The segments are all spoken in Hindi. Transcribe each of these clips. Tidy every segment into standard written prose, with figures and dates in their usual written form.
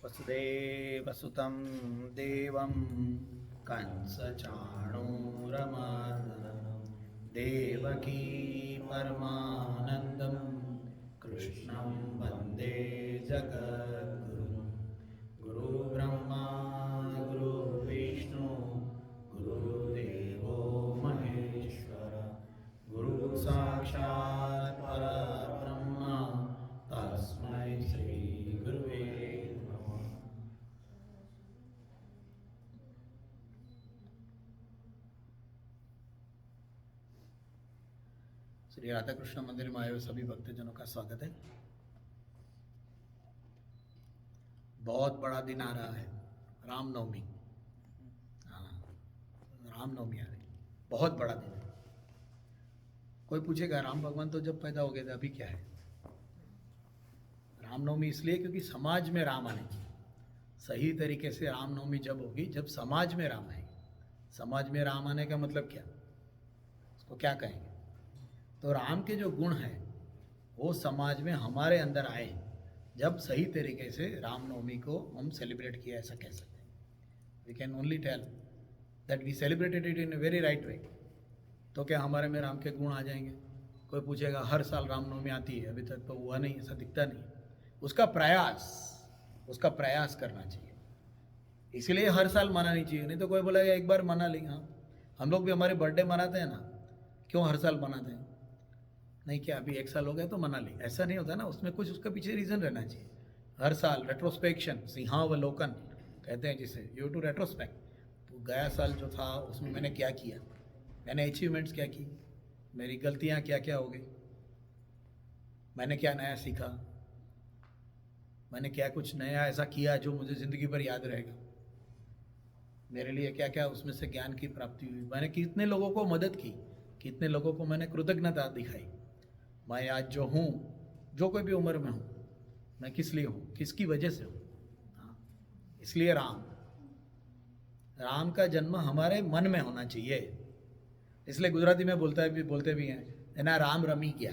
वसुदेवसुतं देवं कंसचाणूरमर्दनं देवकी परमानन्दं कृष्णं वन्दे जगद्गुरुं। गुरुब्रह्मा गुरुविष्णु गुरुदेवो महेश्वर गुरु साक्षात् परब्रह्म तस्मै श्री गुरुवे नमः। श्री राधा कृष्ण मंदिर में आए हुए सभी भक्तजनों का स्वागत है। बहुत बड़ा दिन आ रहा है, रामनवमी। हाँ, रामनवमी आ रही, बहुत बड़ा दिन है। कोई पूछेगा राम भगवान तो जब पैदा हो गए थे, अभी क्या है? रामनवमी इसलिए क्योंकि समाज में राम आने चाहिए। सही तरीके से रामनवमी जब होगी जब समाज में राम आएंगे। समाज में राम आने का मतलब क्या, उसको क्या कहेंगे? तो राम के जो गुण हैं वो समाज में हमारे अंदर आए जब सही तरीके से रामनवमी को हम सेलिब्रेट किया, ऐसा कह सकते हैं। We can only tell that we celebrated it in a very right way. तो क्या हमारे में राम के गुण आ जाएंगे? कोई पूछेगा हर साल रामनवमी आती है, अभी तक तो हुआ नहीं, ऐसा दिखता नहीं। उसका प्रयास करना चाहिए, इसलिए हर साल मनानी चाहिए। नहीं तो कोई बोलेगा एक बार मना ली। हाँ, हम लोग भी हमारे बर्थडे मनाते हैं ना, क्यों हर साल मनाते हैं? नहीं क्या अभी एक साल हो गया तो मना ली, ऐसा नहीं होता ना। उसमें कुछ उसका पीछे रीज़न रहना चाहिए। हर साल रेट्रोस्पेक्शन, सिंहावलोकन कहते हैं जिसे, यू टू रेट्रोस्पेक्ट। तो गया साल जो था उसमें मैंने क्या किया, मैंने अचीवमेंट्स क्या की, मेरी गलतियाँ क्या क्या हो गई, मैंने क्या नया सीखा, मैंने क्या कुछ नया ऐसा किया जो मुझे ज़िंदगी भर याद रहेगा, मेरे लिए क्या क्या उसमें से ज्ञान की प्राप्ति हुई, मैंने कितने लोगों को मदद की, कितने लोगों को मैंने कृतज्ञता दिखाई। मैं आज जो हूँ, जो कोई भी उम्र में हूँ, मैं किस लिए हूँ, किसकी वजह से हूँ? हाँ, इसलिए राम का जन्म हमारे मन में होना चाहिए। इसलिए गुजराती में बोलते भी हैं ना, राम रमी गया।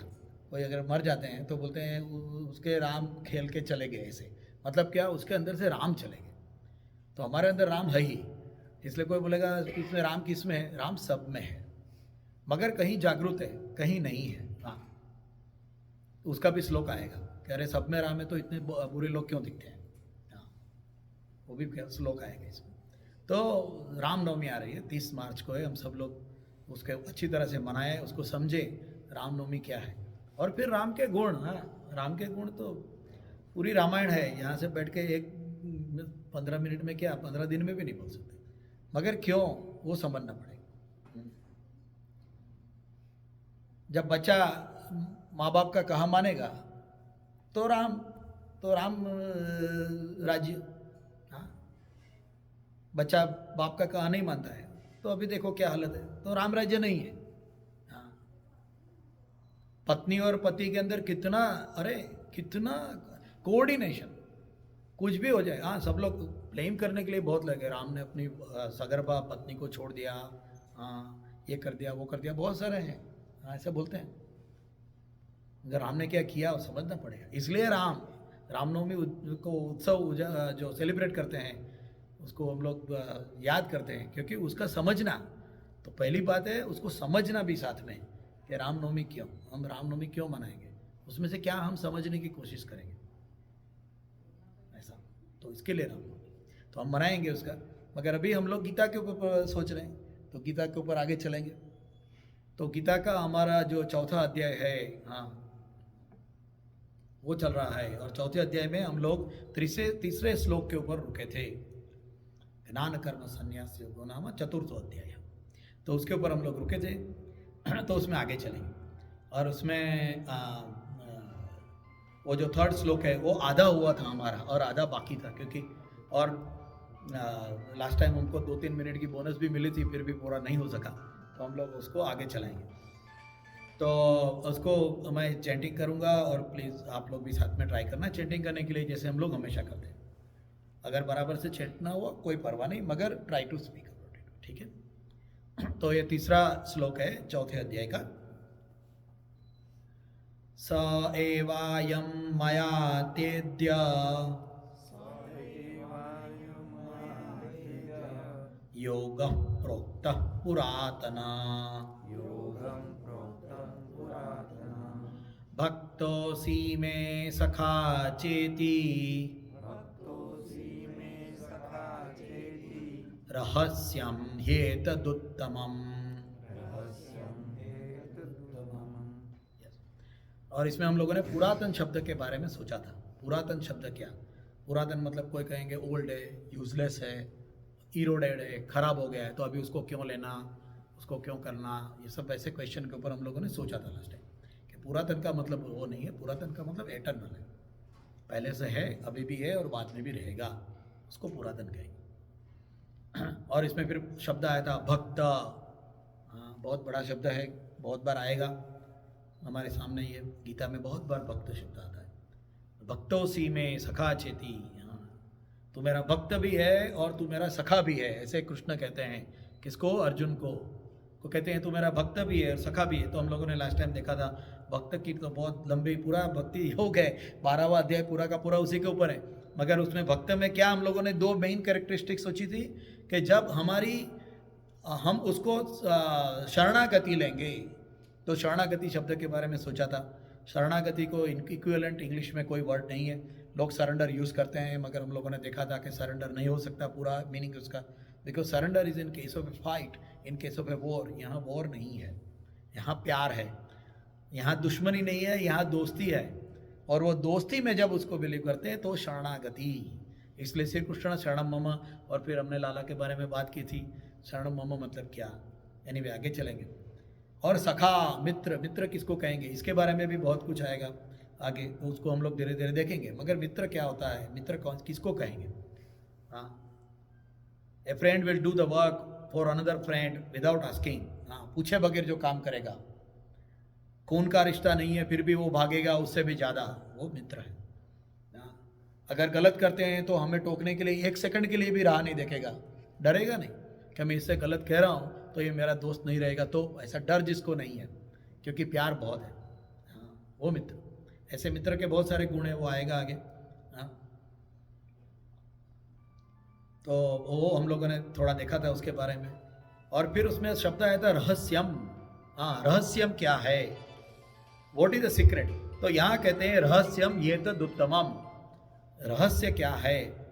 कोई अगर मर जाते हैं तो बोलते हैं उसके राम खेल के चले गए, ऐसे मतलब क्या, उसके अंदर से राम चले गए। तो हमारे अंदर राम है ही। इसलिए कोई बोलेगा इसमें राम किस में है? राम सब में है, मगर कहीं जागृत है, कहीं नहीं है। हाँ, उसका भी श्लोक आएगा, कह रहे सब में राम है तो इतने बुरे लोग क्यों दिखते हैं? हाँ, वो भी श्लोक आएगा इसमें। तो रामनवमी आ रही है, 30 मार्च को है। हम सब लोग उसके अच्छी तरह से मनाएं, उसको समझे रामनवमी क्या है। और फिर राम के गुण, हाँ, राम के गुण तो पूरी रामायण है। यहाँ से बैठ के 15 मिनट में क्या, 15 दिन में भी नहीं बोल सकते, मगर क्यों वो समझना पड़ेगा। जब बच्चा माँ बाप का कहा मानेगा तो राम राज्य। हाँ, बच्चा बाप का कहा नहीं मानता है तो अभी देखो क्या हालत है, तो राम राज्य नहीं है। हाँ, पत्नी और पति के अंदर कितना कोऑर्डिनेशन, कुछ भी हो जाए। हाँ, सब लोग ब्लेम करने के लिए बहुत लगे, राम ने अपनी सगर्भा पत्नी को छोड़ दिया, हाँ ये कर दिया वो कर दिया, बहुत सारे हैं। हाँ, ऐसा बोलते हैं, अगर राम ने क्या किया वो समझना पड़ेगा। इसलिए रामनवमी को उत्सव जो सेलिब्रेट करते हैं उसको हम लोग याद करते हैं, क्योंकि उसका समझना तो पहली बात है, उसको समझना भी साथ में कि रामनवमी क्यों, हम रामनवमी क्यों मनाएंगे, उसमें से क्या हम समझने की कोशिश करेंगे, ऐसा। तो इसके लिए रामनवमी तो हम मनाएंगे उसका। मगर अभी हम लोग गीता के ऊपर सोच रहे हैं, तो गीता के ऊपर आगे चलेंगे। तो गीता का हमारा जो चौथा अध्याय है, हाँ, वो चल रहा है। और चौथे अध्याय में हम लोग तीसरे श्लोक के ऊपर रुके थे, ज्ञान कर्म संन्यास योगो नाम चतुर्थ अध्याय। तो उसके ऊपर हम लोग रुके थे। तो उसमें आगे चलेंगे। और उसमें वो जो थर्ड श्लोक है वो आधा हुआ था हमारा और आधा बाकी था, क्योंकि और लास्ट टाइम हमको 2-3 मिनट की बोनस भी मिली थी, फिर भी पूरा नहीं हो सका, तो हम लोग उसको आगे चलाएंगे। तो उसको मैं चैंटिंग करूँगा और प्लीज़ आप लोग भी साथ में ट्राई करना चैंटिंग करने के लिए, जैसे हम लोग हमेशा करते हैं। अगर बराबर से चैंट ना हुआ कोई परवाह नहीं, मगर try to speak about it, ठीक है। तो ये तीसरा श्लोक है चौथे अध्याय का। स एवायं मया तेद्य योगः प्रोक्तः पुरातना योगं प्रोक्तं पुरातनं भक्तोऽसि मे सखा चेति भक्तोऽसि मे सखा चेति रहस्यं ह्येतदुत्तमम्। रहस्यं हेतुत्तमम्। और इसमें हम लोगों ने पुरातन शब्द के बारे में सोचा था। पुरातन शब्द क्या? पुरातन मतलब कोई कहेंगे ओल्ड है, यूजलेस है, इरोडेड है, खराब हो गया है, तो अभी उसको क्यों लेना, उसको क्यों करना, ये सब ऐसे क्वेश्चन के ऊपर हम लोगों ने सोचा था लास्ट टाइम कि पुरातन का मतलब वो नहीं है, पुरातन का मतलब एटर्नल है, पहले से है, अभी भी है और बाद में भी रहेगा, उसको पुरातन कहेंगे। और इसमें फिर शब्द आया था भक्त। हाँ, बहुत बड़ा शब्द है, बहुत बार आएगा हमारे सामने, ये गीता में बहुत बार भक्त शब्द आता है। भक्तोऽसि में सखा चेती, हाँ, तू मेरा भक्त भी है और तू मेरा सखा भी है, ऐसे कृष्ण कहते हैं। किसको? अर्जुन को कहते हैं तू मेरा भक्त भी है और सखा भी है। तो हम लोगों ने लास्ट टाइम देखा था भक्त की तो बहुत लंबी पूरा भक्ति हो गए, 12वां अध्याय पूरा का पूरा उसी के ऊपर है। मगर उसमें भक्त में क्या हम लोगों ने दो मेन कैरेक्टरिस्टिक्स सोची थी कि जब हम उसको शरणागति लेंगे, तो शरणागति शब्द के बारे में सोचा था। शरणागति को इक्विवेलेंट इंग्लिश में कोई वर्ड नहीं है, लोग सरेंडर यूज़ करते हैं, मगर हम लोगों ने देखा था कि सरेंडर नहीं हो सकता पूरा मीनिंग उसका, because surrender is in case of A fight, in case of a war. यहाँ वॉर नहीं है, यहाँ प्यार है, यहाँ दुश्मनी नहीं है, यहाँ दोस्ती है, और वो दोस्ती में जब उसको बिलीव करते हैं तो शरणागति। इसलिए श्री कृष्ण शरणम मम, और फिर हमने लाला के बारे में बात की थी, शरणम मम मतलब क्या। एनीवे आगे चलेंगे। और सखा मित्र, मित्र किसको कहेंगे, इसके बारे में भी बहुत कुछ आएगा आगे, तो उसको हम लोग धीरे धीरे देखेंगे। मगर मित्र क्या होता है, मित्र कौन किसको कहेंगे? हाँ, ए friend will do the work for another friend without asking, हाँ, पूछे बगैर जो काम करेगा, खून का रिश्ता नहीं है फिर भी वो भागेगा उससे भी ज़्यादा, वो मित्र है। हाँ, अगर गलत करते हैं तो हमें टोकने के लिए 1 सेकंड के लिए भी राह नहीं देखेगा, डरेगा नहीं कि मैं इससे गलत कह रहा हूँ तो ये मेरा दोस्त नहीं रहेगा, तो ऐसा डर जिसको नहीं है, क्योंकि प्यार बहुत है। हाँ, वो मित्र, ऐसे मित्र के बहुत सारे गुण हैं, वो आएगा आगे। हाँ, तो वो हम लोगों ने थोड़ा देखा था उसके बारे में। और फिर उसमें शब्द आया था रहस्यम। हाँ, रहस्यम क्या है, व्हाट इज द सीक्रेट। तो यहाँ कहते हैं रहस्यम ये तो उत्तमम, रहस्य क्या है।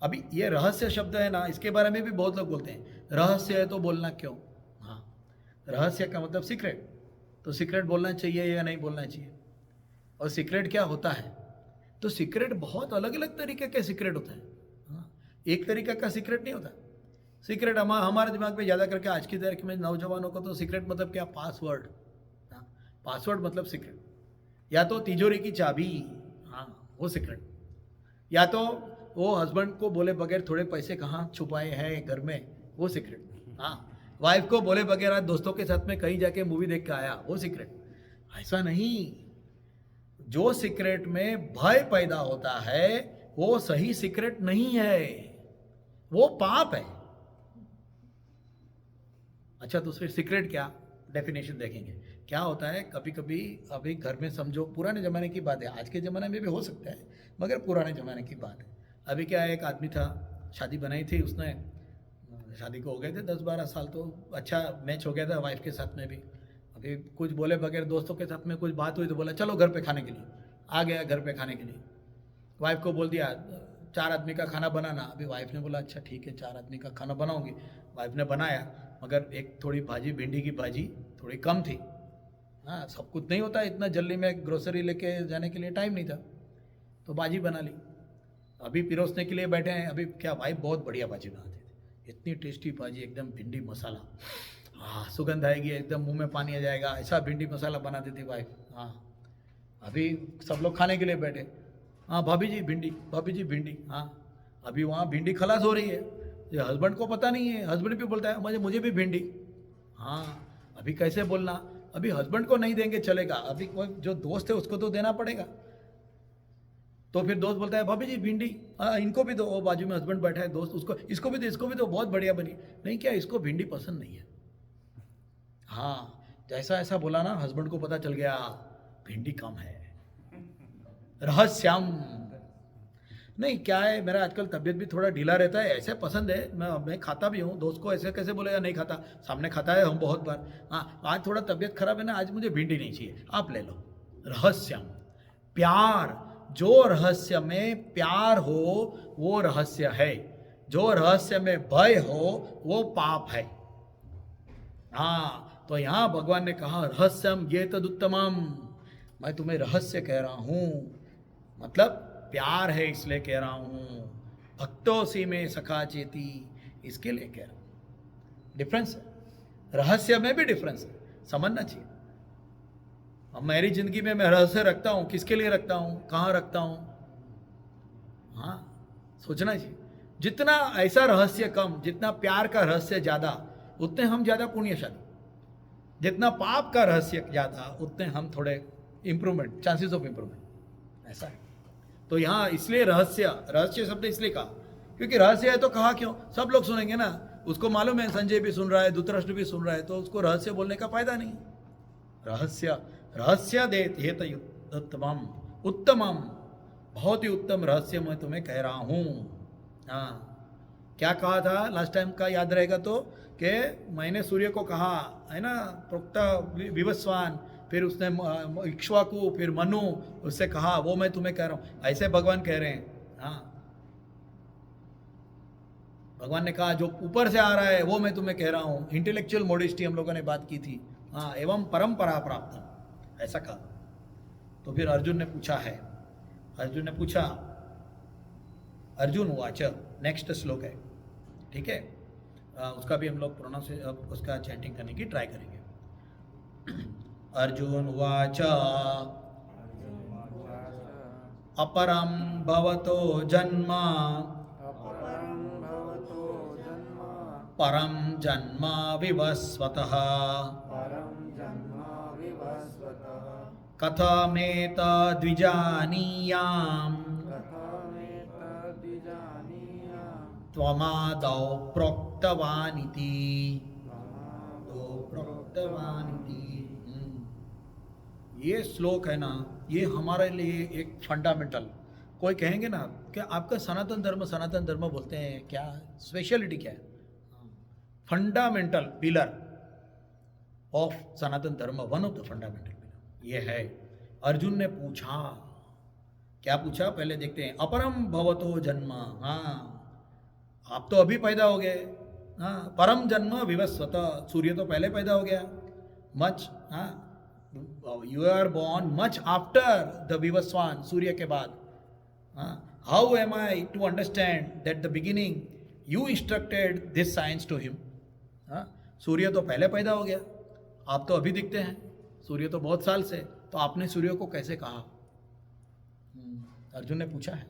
अभी ये रहस्य शब्द है ना, इसके बारे में भी बहुत लोग बोलते हैं रहस्य है तो बोलना क्यों। हाँ, रहस्य का मतलब सीक्रेट, तो सीक्रेट बोलना चाहिए या नहीं बोलना चाहिए, और सीक्रेट क्या होता है। तो सीक्रेट बहुत अलग अलग तरीके के सीक्रेट होते हैं। हाँ, एक तरीके का सीक्रेट नहीं होता। सीक्रेट हमारे दिमाग में ज़्यादा करके आज की तारीख में नौजवानों को तो सीक्रेट मतलब क्या, पासवर्ड। हाँ, पासवर्ड मतलब सीक्रेट, या तो तिजोरी की चाबी, हाँ वो सीक्रेट, या तो वो हस्बैंड को बोले बगैर थोड़े पैसे कहाँ छुपाए हैं घर में, वो सीक्रेट। हाँ, वाइफ को बोले बगैर आज दोस्तों के साथ में कहीं जाके मूवी देख के आया, वो सीक्रेट। ऐसा नहीं, जो सीक्रेट में भय पैदा होता है वो सही सीक्रेट नहीं है, वो पाप है। अच्छा, तो फिर सीक्रेट क्या, डेफिनेशन देखेंगे क्या होता है। कभी कभी अभी घर में समझो, पुराने ज़माने की बात है, आज के ज़माने में भी हो सकता है, मगर पुराने ज़माने की बात है। अभी क्या है, एक आदमी था, शादी बनाई थी उसने, शादी को हो गए थे 10-12 साल, तो अच्छा मैच हो गया था वाइफ के साथ में भी। अभी कुछ बोले बगैर दोस्तों के साथ में कुछ बात हुई तो बोला चलो घर पे खाने के लिए, आ गया घर पे खाने के लिए। वाइफ को बोल दिया 4 आदमी का खाना बनाना। अभी वाइफ ने बोला अच्छा ठीक है 4 आदमी का खाना बनाऊंगी। वाइफ ने बनाया, मगर एक थोड़ी भाजी, भिंडी की भाजी थोड़ी कम थी। हाँ, सब कुछ नहीं होता इतना जल्दी में, ग्रोसरी लेके जाने के लिए टाइम नहीं था, तो भाजी बना ली। अभी पिरोसने के लिए बैठे हैं, अभी क्या वाइफ बहुत बढ़िया भाजी बनाती थी, इतनी टेस्टी भाजी, एकदम भिंडी मसाला, हाँ सुगंध आएगी एकदम मुंह में पानी आ जाएगा, ऐसा भिंडी मसाला बनाती थी वाइफ। हाँ, अभी सब लोग खाने के लिए बैठे, हाँ भाभी जी भिंडी, भाभी जी भिंडी। हाँ, अभी वहाँ भिंडी खलास हो रही है, ये हस्बैंड को पता नहीं है, हस्बैंड भी बोलता है मुझे भी भिंडी। हाँ, अभी कैसे बोलना, अभी हस्बैंड को नहीं देंगे चलेगा, अभी कोई जो दोस्त है उसको तो देना पड़ेगा। तो फिर दोस्त बोलता है भाभी जी भिंडी, हाँ इनको भी दो, वो बाजू में हस्बैंड बैठा है, दोस्त उसको, इसको भी दो, इसको भी दो, बहुत बढ़िया बनी। नहीं, क्या इसको भिंडी पसंद नहीं है। हाँ, जैसा ऐसा बोला ना, हस्बैंड को पता चल गया भिंडी कम है। रहस्यम, नहीं क्या है, मेरा आजकल तबीयत भी थोड़ा ढीला रहता है, ऐसे पसंद है, मैं खाता भी हूँ, दोस्त को ऐसे कैसे बोलेगा नहीं खाता, सामने खाता है हम बहुत बार। हाँ आज थोड़ा तबीयत खराब है ना, आज मुझे भिंडी नहीं चाहिए, आप ले लो। रहस्यम, प्यार, जो रहस्य में प्यार हो वो रहस्य है, जो रहस्य में भय हो वो पाप है। हाँ तो यहाँ भगवान ने कहा रहस्यम ये तदुत्तमम, मैं तुम्हें रहस्य कह रहा हूँ, मतलब प्यार है इसलिए कह रहा हूँ, भक्तोसी में सखा चेती इसके लिए कह रहा हूँ। डिफरेंस है, रहस्य में भी डिफरेंस है, समझना चाहिए। अब मेरी जिंदगी में मैं रहस्य रखता हूँ, किसके लिए रखता हूँ, कहाँ रखता हूँ, हाँ सोचना चाहिए। जितना ऐसा रहस्य कम, जितना प्यार का रहस्य ज़्यादा, उतने हम ज़्यादा पुण्यशाली, जितना पाप का रहस्य ज़्यादा उतने हम थोड़े इम्प्रूवमेंट, चांसेस ऑफ इम्प्रूवमेंट, ऐसा है। तो यहाँ इसलिए रहस्य, रहस्य शब्द इसलिए कहा क्योंकि रहस्य है तो कहा क्यों, सब लोग सुनेंगे ना, उसको मालूम है संजय भी सुन रहा है, धृतराष्ट्र भी सुन रहा है, तो उसको रहस्य बोलने का फायदा नहीं। रहस्य, रहस्य देत हेत उत्तमम, उत्तमम, बहुत ही उत्तम रहस्य मैं तुम्हें कह रहा हूँ। हाँ क्या कहा था लास्ट टाइम का याद रहेगा तो, कि मैंने सूर्य को कहा है ना, प्रोक्त विवस्वान, फिर उसने इक्ष्वाकु, फिर मनु, उससे कहा वो मैं तुम्हें कह रहा हूँ, ऐसे भगवान कह रहे हैं। हाँ भगवान ने कहा जो ऊपर से आ रहा है वो मैं तुम्हें कह रहा हूँ, इंटेलेक्चुअल मोडिस्टी हम लोगों ने बात की थी। हाँ एवं परंपरा प्राप्त, ऐसा कहा। तो फिर अर्जुन ने पूछा है, अर्जुन ने पूछा, अर्जुन वाच, नेक्स्ट श्लोक है, ठीक है, उसका भी हम लोग प्रोनाउंस उसका चैंटिंग करने की ट्राई करेंगे। अर्जुन वाच अपरम भवतो जन्म परम जन्म विवस्वतः कथमेतद्विजानीयाम् त्वमादौ प्रोक्तवानिति, ये श्लोक है ना, ये हमारे लिए एक फंडामेंटल, कोई कहेंगे ना कि आपका सनातन धर्म बोलते हैं, क्या स्पेशलिटी क्या है, फंडामेंटल पिलर ऑफ सनातन धर्म, one of the fundamental pillar ये है। अर्जुन ने पूछा, क्या पूछा पहले देखते हैं। अपरम भवतो जन्म, हाँ आप तो अभी पैदा हो गए, हाँ परम जन्म विवस्वत, सूर्य तो पहले पैदा हो गया, मच, हाँ you are born much after the Vivasvan, सूर्य के बाद। हाँ how am I to understand that the beginning you instructed this science to him. हाँ सूर्य तो पहले पैदा हो गया, आप तो अभी दिखते हैं, सूर्य तो बहुत साल से, तो आपने सूर्य को कैसे कहा। अर्जुन ने पूछा है,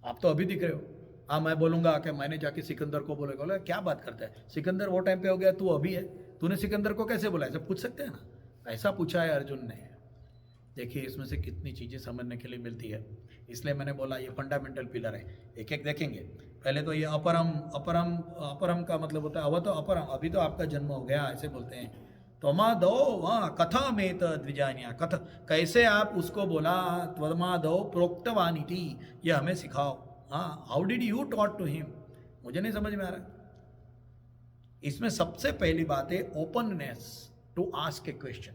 आप तो अभी दिख रहे हो। हाँ मैं बोलूँगा कि मैंने जाके सिकंदर को बोलेगा, बोला क्या बात करता है, सिकंदर वो टाइम पे हो गया, तू अभी है, तूने सिकंदर को कैसे बोला, ऐसा पूछ सकते हैं ना, ऐसा पूछा है अर्जुन ने। देखिए इसमें से कितनी चीज़ें समझने के लिए मिलती है, इसलिए मैंने बोला ये फंडामेंटल पिलर है, एक एक देखेंगे। पहले तो ये अपरम, अपरम, अपरम का मतलब होता है अव तो अपरम, अभी तो आपका जन्म हो गया, ऐसे बोलते हैं। त्वमा दो, हाँ कथा में द्विजानिया, कथा कैसे आप उसको बोला, त्वमा दो प्रोक्तवानिति, ये हमें सिखाओ। हाँ how did you taught to him, मुझे नहीं समझ में आ रहा। इसमें सबसे पहली बात है openness to ask a question,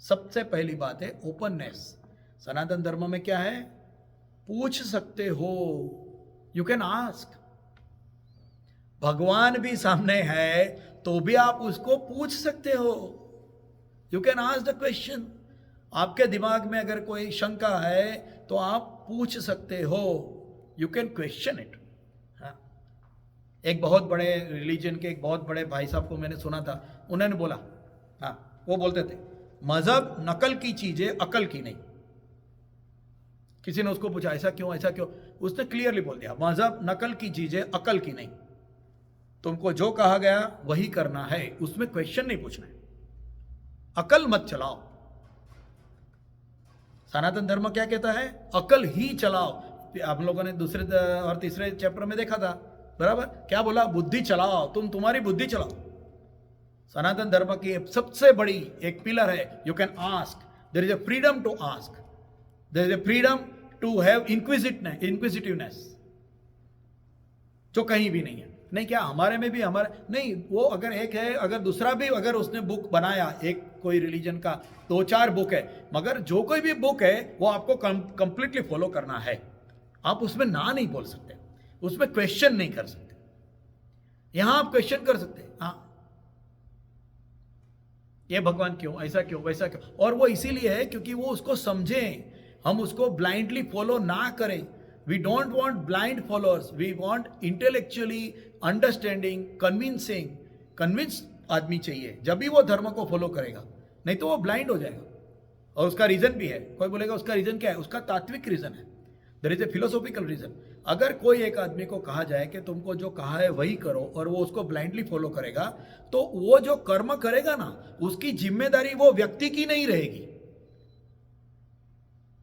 सबसे पहली बात है ओपननेस। सनातन धर्म में क्या है, पूछ सकते हो, यू कैन आस्क। भगवान भी सामने है तो भी आप उसको पूछ सकते हो, you can ask the question. आपके दिमाग में अगर कोई शंका है तो आप पूछ सकते हो, यू कैन क्वेश्चन इट। हाँ एक बहुत बड़े रिलीजन के एक बहुत बड़े भाई साहब को मैंने सुना था, उन्होंने बोला, हाँ वो बोलते थे मजहब नकल की चीज है, अकल की नहीं। किसी ने उसको पूछा ऐसा क्यों, ऐसा क्यों, उसने क्लियरली बोल दिया मजहब नकल की चीज है, अकल की नहीं। तुमको जो कहा गया वही करना है, उसमें क्वेश्चन नहीं पूछना है, अकल मत चलाओ। सनातन धर्म क्या कहता है, अकल ही चलाओ। आप लोगों ने दूसरे और तीसरे चैप्टर में देखा था, बराबर क्या बोला, बुद्धि चलाओ, तुम तुम्हारी बुद्धि चलाओ। सनातन धर्म की सबसे बड़ी एक पिलर है, you can ask, there is a freedom to ask, there is a freedom to have inquisitiveness, जो कहीं भी नहीं है। नहीं, क्या हमारे में भी हमारे नहीं, वो अगर एक है, अगर दूसरा भी अगर उसने बुक बनाया, एक कोई रिलीजन का 2-4 बुक है, मगर जो कोई भी बुक है वो आपको कंप्लीटली फॉलो करना है। आप उसमें ना नहीं बोल सकते, उसमें क्वेश्चन नहीं कर सकते। यहां आप क्वेश्चन कर सकते हैं, हाँ ये भगवान क्यों, ऐसा क्यों, वैसा क्यों, और वो इसीलिए है क्योंकि वो उसको समझें, हम उसको ब्लाइंडली फॉलो ना करें। We don't want blind followers, we want intellectually understanding, convince आदमी चाहिए, जब भी वो धर्म को फॉलो करेगा, नहीं तो वो ब्लाइंड हो जाएगा। और उसका रीजन भी है, कोई बोलेगा उसका रीजन क्या है, उसका तात्विक रीजन है, there is a philosophical reason. अगर कोई एक आदमी को कहा जाए कि तुमको जो कहा है वही करो, और वो उसको ब्लाइंडली फॉलो करेगा, तो वो जो कर्म करेगा ना, उसकी जिम्मेदारी वो व्यक्ति की नहीं रहेगी।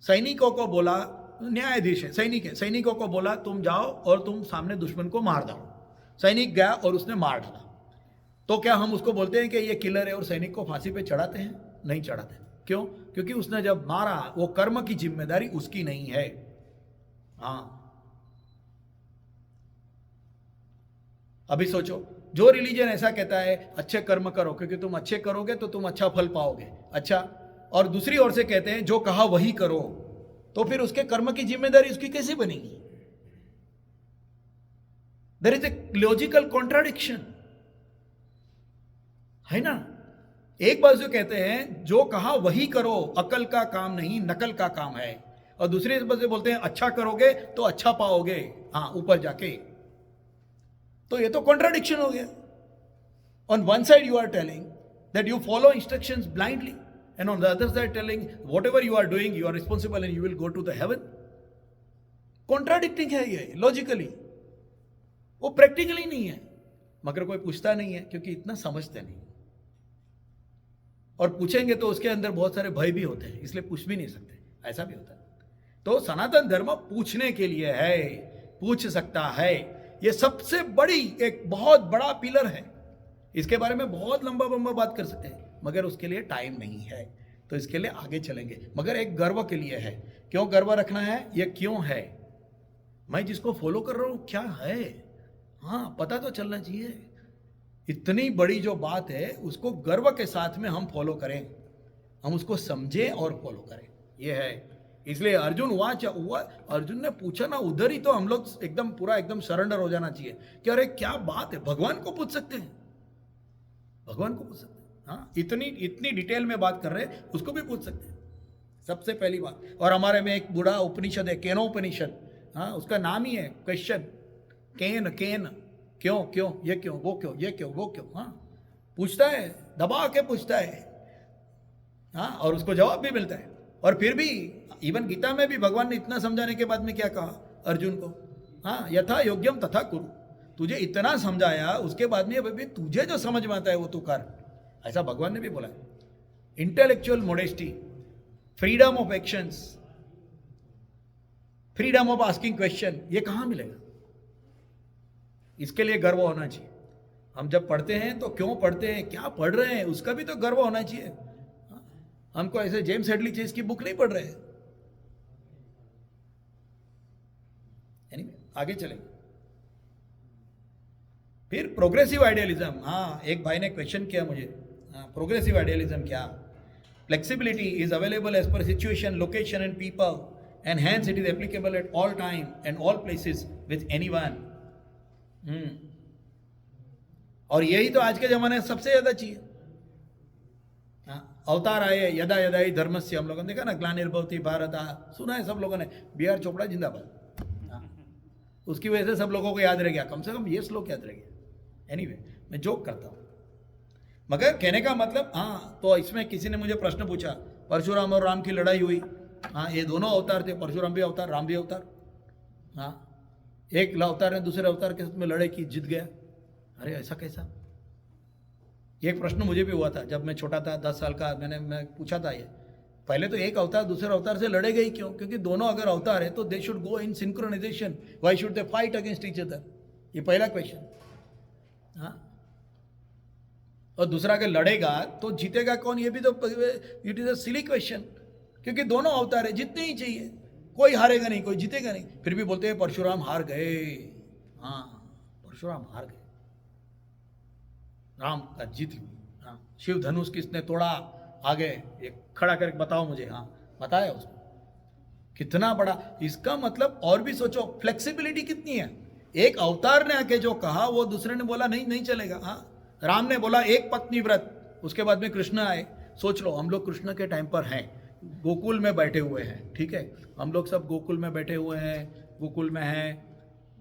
सैनिकों को बोला, न्यायाधीश है, सैनिकों को बोला तुम जाओ और तुम सामने दुश्मन को मार डालो। सैनिक गया और उसने मार डाला, तो क्या हम उसको बोलते हैं कि ये किलर है और सैनिक को फांसी पे चढ़ाते हैं? नहीं चढ़ाते। क्यों? क्योंकि उसने जब मारा, वो कर्म की जिम्मेदारी उसकी नहीं है। हाँ, अभी सोचो, जो रिलीजन ऐसा कहता है अच्छे कर्म करो क्योंकि तुम अच्छे करोगे तो तुम अच्छा फल पाओगे, अच्छा, और दूसरी ओर से कहते हैं जो कहा वही करो, तो फिर उसके कर्म की जिम्मेदारी उसकी कैसे बनेगी? There is a logical contradiction, है ना। एक बार जो कहते हैं जो कहा वही करो, अकल का काम नहीं नकल का काम है, और दूसरे बार से बोलते हैं अच्छा करोगे तो अच्छा पाओगे, हाँ ऊपर जाके। तो ये तो कॉन्ट्राडिक्शन हो गया। On one side you are telling that you follow instructions blindly, and on the other side telling whatever you are doing you are responsible and you will go to the heaven. Contradicting है ये logically, वो practically नहीं है, मगर कोई पूछता नहीं है क्योंकि इतना समझते नहीं, और पूछेंगे तो उसके अंदर बहुत सारे भय भी होते हैं, इसलिए पूछ भी नहीं सकते, ऐसा भी होता है। तो सनातन धर्म पूछने के लिए है, पूछ सकता है, ये सबसे बड़ी एक बहुत बड़ा पिलर है। इसके बारे में बहुत लंबा बात कर सकते हैं, मगर उसके लिए टाइम नहीं है, तो इसके लिए आगे चलेंगे। मगर एक गर्व के लिए है। क्यों गर्व रखना है? ये क्यों है? मैं जिसको फॉलो कर रहा हूं क्या है, हाँ पता तो चलना चाहिए। इतनी बड़ी जो बात है उसको गर्व के साथ में हम फॉलो करें, हम उसको समझें और फॉलो करें, ये है। इसलिए अर्जुन हुआ, अर्जुन ने पूछा ना, उधर ही तो हम लोग एकदम पूरा एकदम सरेंडर हो जाना चाहिए कि अरे क्या बात है, भगवान को पूछ सकते हैं, भगवान को पूछ सकते हैं। हाँ, इतनी डिटेल में बात कर रहे हैं, उसको भी पूछ सकते हैं, सबसे पहली बात। और हमारे में एक बूढ़ा उपनिषद है, केनोपनिषद, हाँ उसका नाम ही है क्वेश्चन, केन क्यों, ये क्यों, वो क्यों, ये क्यों, वो क्यों, हाँ पूछता है, दबा के पूछता है, हाँ, और उसको जवाब भी मिलता है। और फिर भी इवन गीता में भी भगवान ने इतना समझाने के बाद में क्या कहा अर्जुन को, हाँ यथा योग्यम तथा कुरु, तुझे इतना समझाया, उसके बाद में अभी तुझे जो समझ में आता है वो तू कर, ऐसा भगवान ने भी बोला है। Intellectual modesty, freedom of actions, freedom of asking question, ये कहां मिलेगा? इसके लिए गर्व होना चाहिए। हम जब पढ़ते हैं तो क्यों पढ़ते हैं, क्या पढ़ रहे हैं, उसका भी तो गर्व होना चाहिए। हमको ऐसे जेम्स हेडली चेज की बुक नहीं पढ़ रहे हैं। आगे चलेंगे। फिर प्रोग्रेसिव आइडियलिज्म, हाँ एक भाई ने क्वेश्चन किया मुझे, हाँ प्रोग्रेसिव आइडियलिज्म क्या? Flexibility is available as per situation, location and people, and hence it is applicable at all time and all places with anyone. और यही तो आज के जमाने में सबसे ज्यादा चाहिए। हाँ, अवतार आए, यदा यदा ही धर्मस्य, हम लोगों ने देखा ना, ग्लानिर्भवति भारत, सुना है सब लोगों ने, बी.आर. चोपड़ा जिंदाबाद, उसकी वजह से सब लोगों को याद रह गया, कम से कम ये श्लोक याद रह गया। एनीवे, मैं जोक करता हूँ, मगर कहने का मतलब, हाँ तो इसमें किसी ने मुझे प्रश्न पूछा, परशुराम और राम की लड़ाई हुई, हाँ ये दोनों अवतार थे, परशुराम भी अवतार, राम भी अवतार, हाँ एक अवतार ने दूसरे अवतार के साथ में लड़ाई की, जीत गया। अरे ऐसा कैसा? ये एक प्रश्न मुझे भी हुआ था जब मैं छोटा था, 10 साल का, मैं पूछा था ये, पहले तो एक अवतार दूसरे अवतार से लड़ेगा ही क्यों? क्योंकि दोनों अगर अवतार है तो they should go in synchronization, why should they fight against each other? ये पहला क्वेश्चन। हाँ, और दूसरा अगर लड़ेगा तो जीतेगा कौन? ये भी तो it is a silly question, क्योंकि दोनों अवतार है, जितने ही चाहिए, कोई हारेगा नहीं, कोई जीतेगा नहीं। फिर भी बोलते हैं परशुराम हार गए। हाँ, परशुराम हार गए, राम का जीत हुई। हाँ, शिव धनुष किसने तोड़ा, आगे ये खड़ा करके बताओ मुझे। हाँ, बताया उसको, कितना बड़ा। इसका मतलब और भी सोचो, फ्लेक्सिबिलिटी कितनी है। एक अवतार ने आके जो कहा वो दूसरे ने बोला नहीं, नहीं चलेगा। हाँ, राम ने बोला एक पत्नी व्रत, उसके बाद में कृष्ण आए। सोच लो, हम लोग कृष्ण के टाइम पर हैं, गोकुल में बैठे हुए हैं, ठीक है, हम लोग सब गोकुल में बैठे हुए हैं, गोकुल में हैं,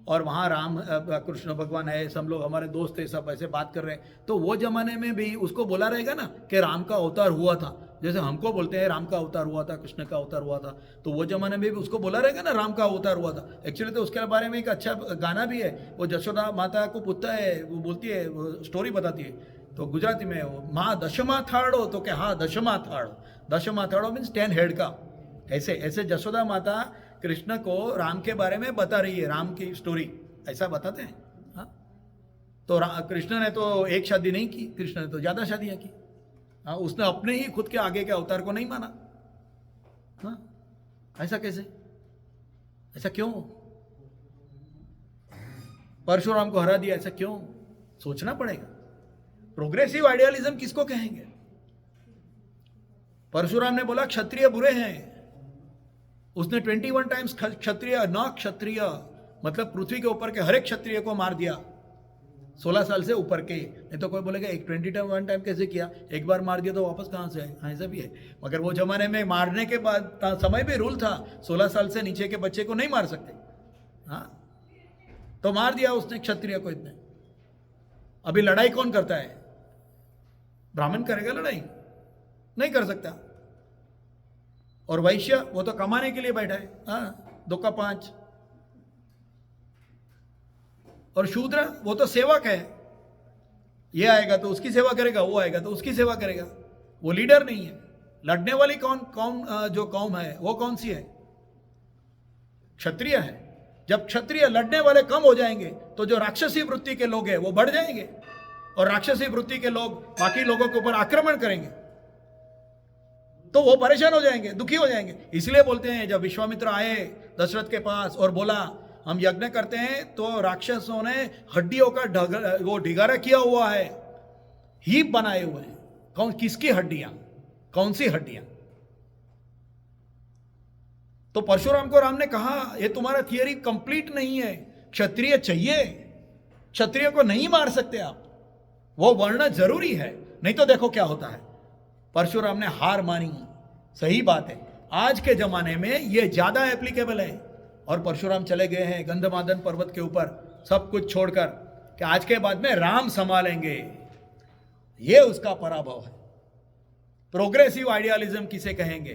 और वहाँ राम कृष्ण भगवान है, सब लोग हमारे दोस्त है, सब ऐसे बात कर रहे हैं। तो वो जमाने में भी उसको बोला रहेगा ना कि राम का अवतार हुआ था, जैसे हमको बोलते हैं राम का अवतार हुआ था, कृष्ण का अवतार हुआ था, तो वो जमाने में भी उसको बोला रहेगा ना राम का अवतार हुआ था। एक्चुअली तो उसके बारे में एक अच्छा गाना भी है, वो जशोदा माता को पूछता है, वो बोलती है, वो स्टोरी बताती है, तो गुजराती में वो माँ दशमा थाड़ो, तो क्या, हाँ दशमा थाड़ो, दशमा थाड़ो मीन्स 10 हेड का। ऐसे ऐसे जशोदा माता कृष्ण को राम के बारे में बता रही है, राम की स्टोरी ऐसा बताते हैं। हाँ, तो कृष्ण ने तो एक शादी नहीं की, कृष्ण ने तो ज्यादा शादियां की। हाँ, उसने अपने ही खुद के आगे के अवतार को नहीं माना। हाँ, ऐसा कैसे, ऐसा क्यों? परशुराम को हरा दिया, ऐसा क्यों? सोचना पड़ेगा। प्रोग्रेसिव आइडियलिज्म किसको कहेंगे? परशुराम ने बोला क्षत्रिय बुरे हैं, उसने 21 टाइम्स क्षत्रिय न क्षत्रिय मतलब पृथ्वी के ऊपर के हर एक क्षत्रिय को मार दिया 16 साल से ऊपर के। नहीं तो कोई बोलेगा एक 21 टाइम कैसे किया, एक बार मार दिया तो वापस कहाँ से आए? ऐसा भी है, मगर वो जमाने में मारने के बाद समय भी रूल था, 16 साल से नीचे के बच्चे को नहीं मार सकते। हाँ, तो मार दिया उसने क्षत्रिय को इतने। अभी लड़ाई कौन करता है? ब्राह्मण करेगा लड़ाई? नहीं कर सकता। और वैश्य वो तो कमाने के लिए बैठा है, हाँ, 2 का 5। और शूद्र वो तो सेवक है, ये आएगा तो उसकी सेवा करेगा, वो आएगा तो उसकी सेवा करेगा, वो लीडर नहीं है। लड़ने वाली जो कौम है वो कौन सी है? क्षत्रिय है। जब क्षत्रिय लड़ने वाले कम हो जाएंगे तो जो राक्षसी वृत्ति के लोग हैं वो बढ़ जाएंगे, और राक्षसी वृत्ति के लोग बाकी लोगों के ऊपर आक्रमण करेंगे तो वो परेशान हो जाएंगे, दुखी हो जाएंगे। इसलिए बोलते हैं जब विश्वामित्र आए दशरथ के पास और बोला हम यज्ञ करते हैं, तो राक्षसों ने हड्डियों का वो ढिगारा किया हुआ है, हीप बनाए हुए हैं। कौन, किसकी हड्डियां, कौन सी हड्डियां? तो परशुराम को राम ने कहा ये तुम्हारा थियरी कंप्लीट नहीं है, क्षत्रिय चाहिए, क्षत्रिय को नहीं मार सकते आप, वो वर्ण जरूरी है, नहीं तो देखो क्या होता है। परशुराम ने हार मानी। सही बात है, आज के जमाने में ये ज्यादा एप्लीकेबल है। और परशुराम चले गए हैं गंधमादन पर्वत के ऊपर सब कुछ छोड़कर कि आज के बाद में राम संभालेंगे, ये उसका पराभव है। प्रोग्रेसिव आइडियलिज्म किसे कहेंगे?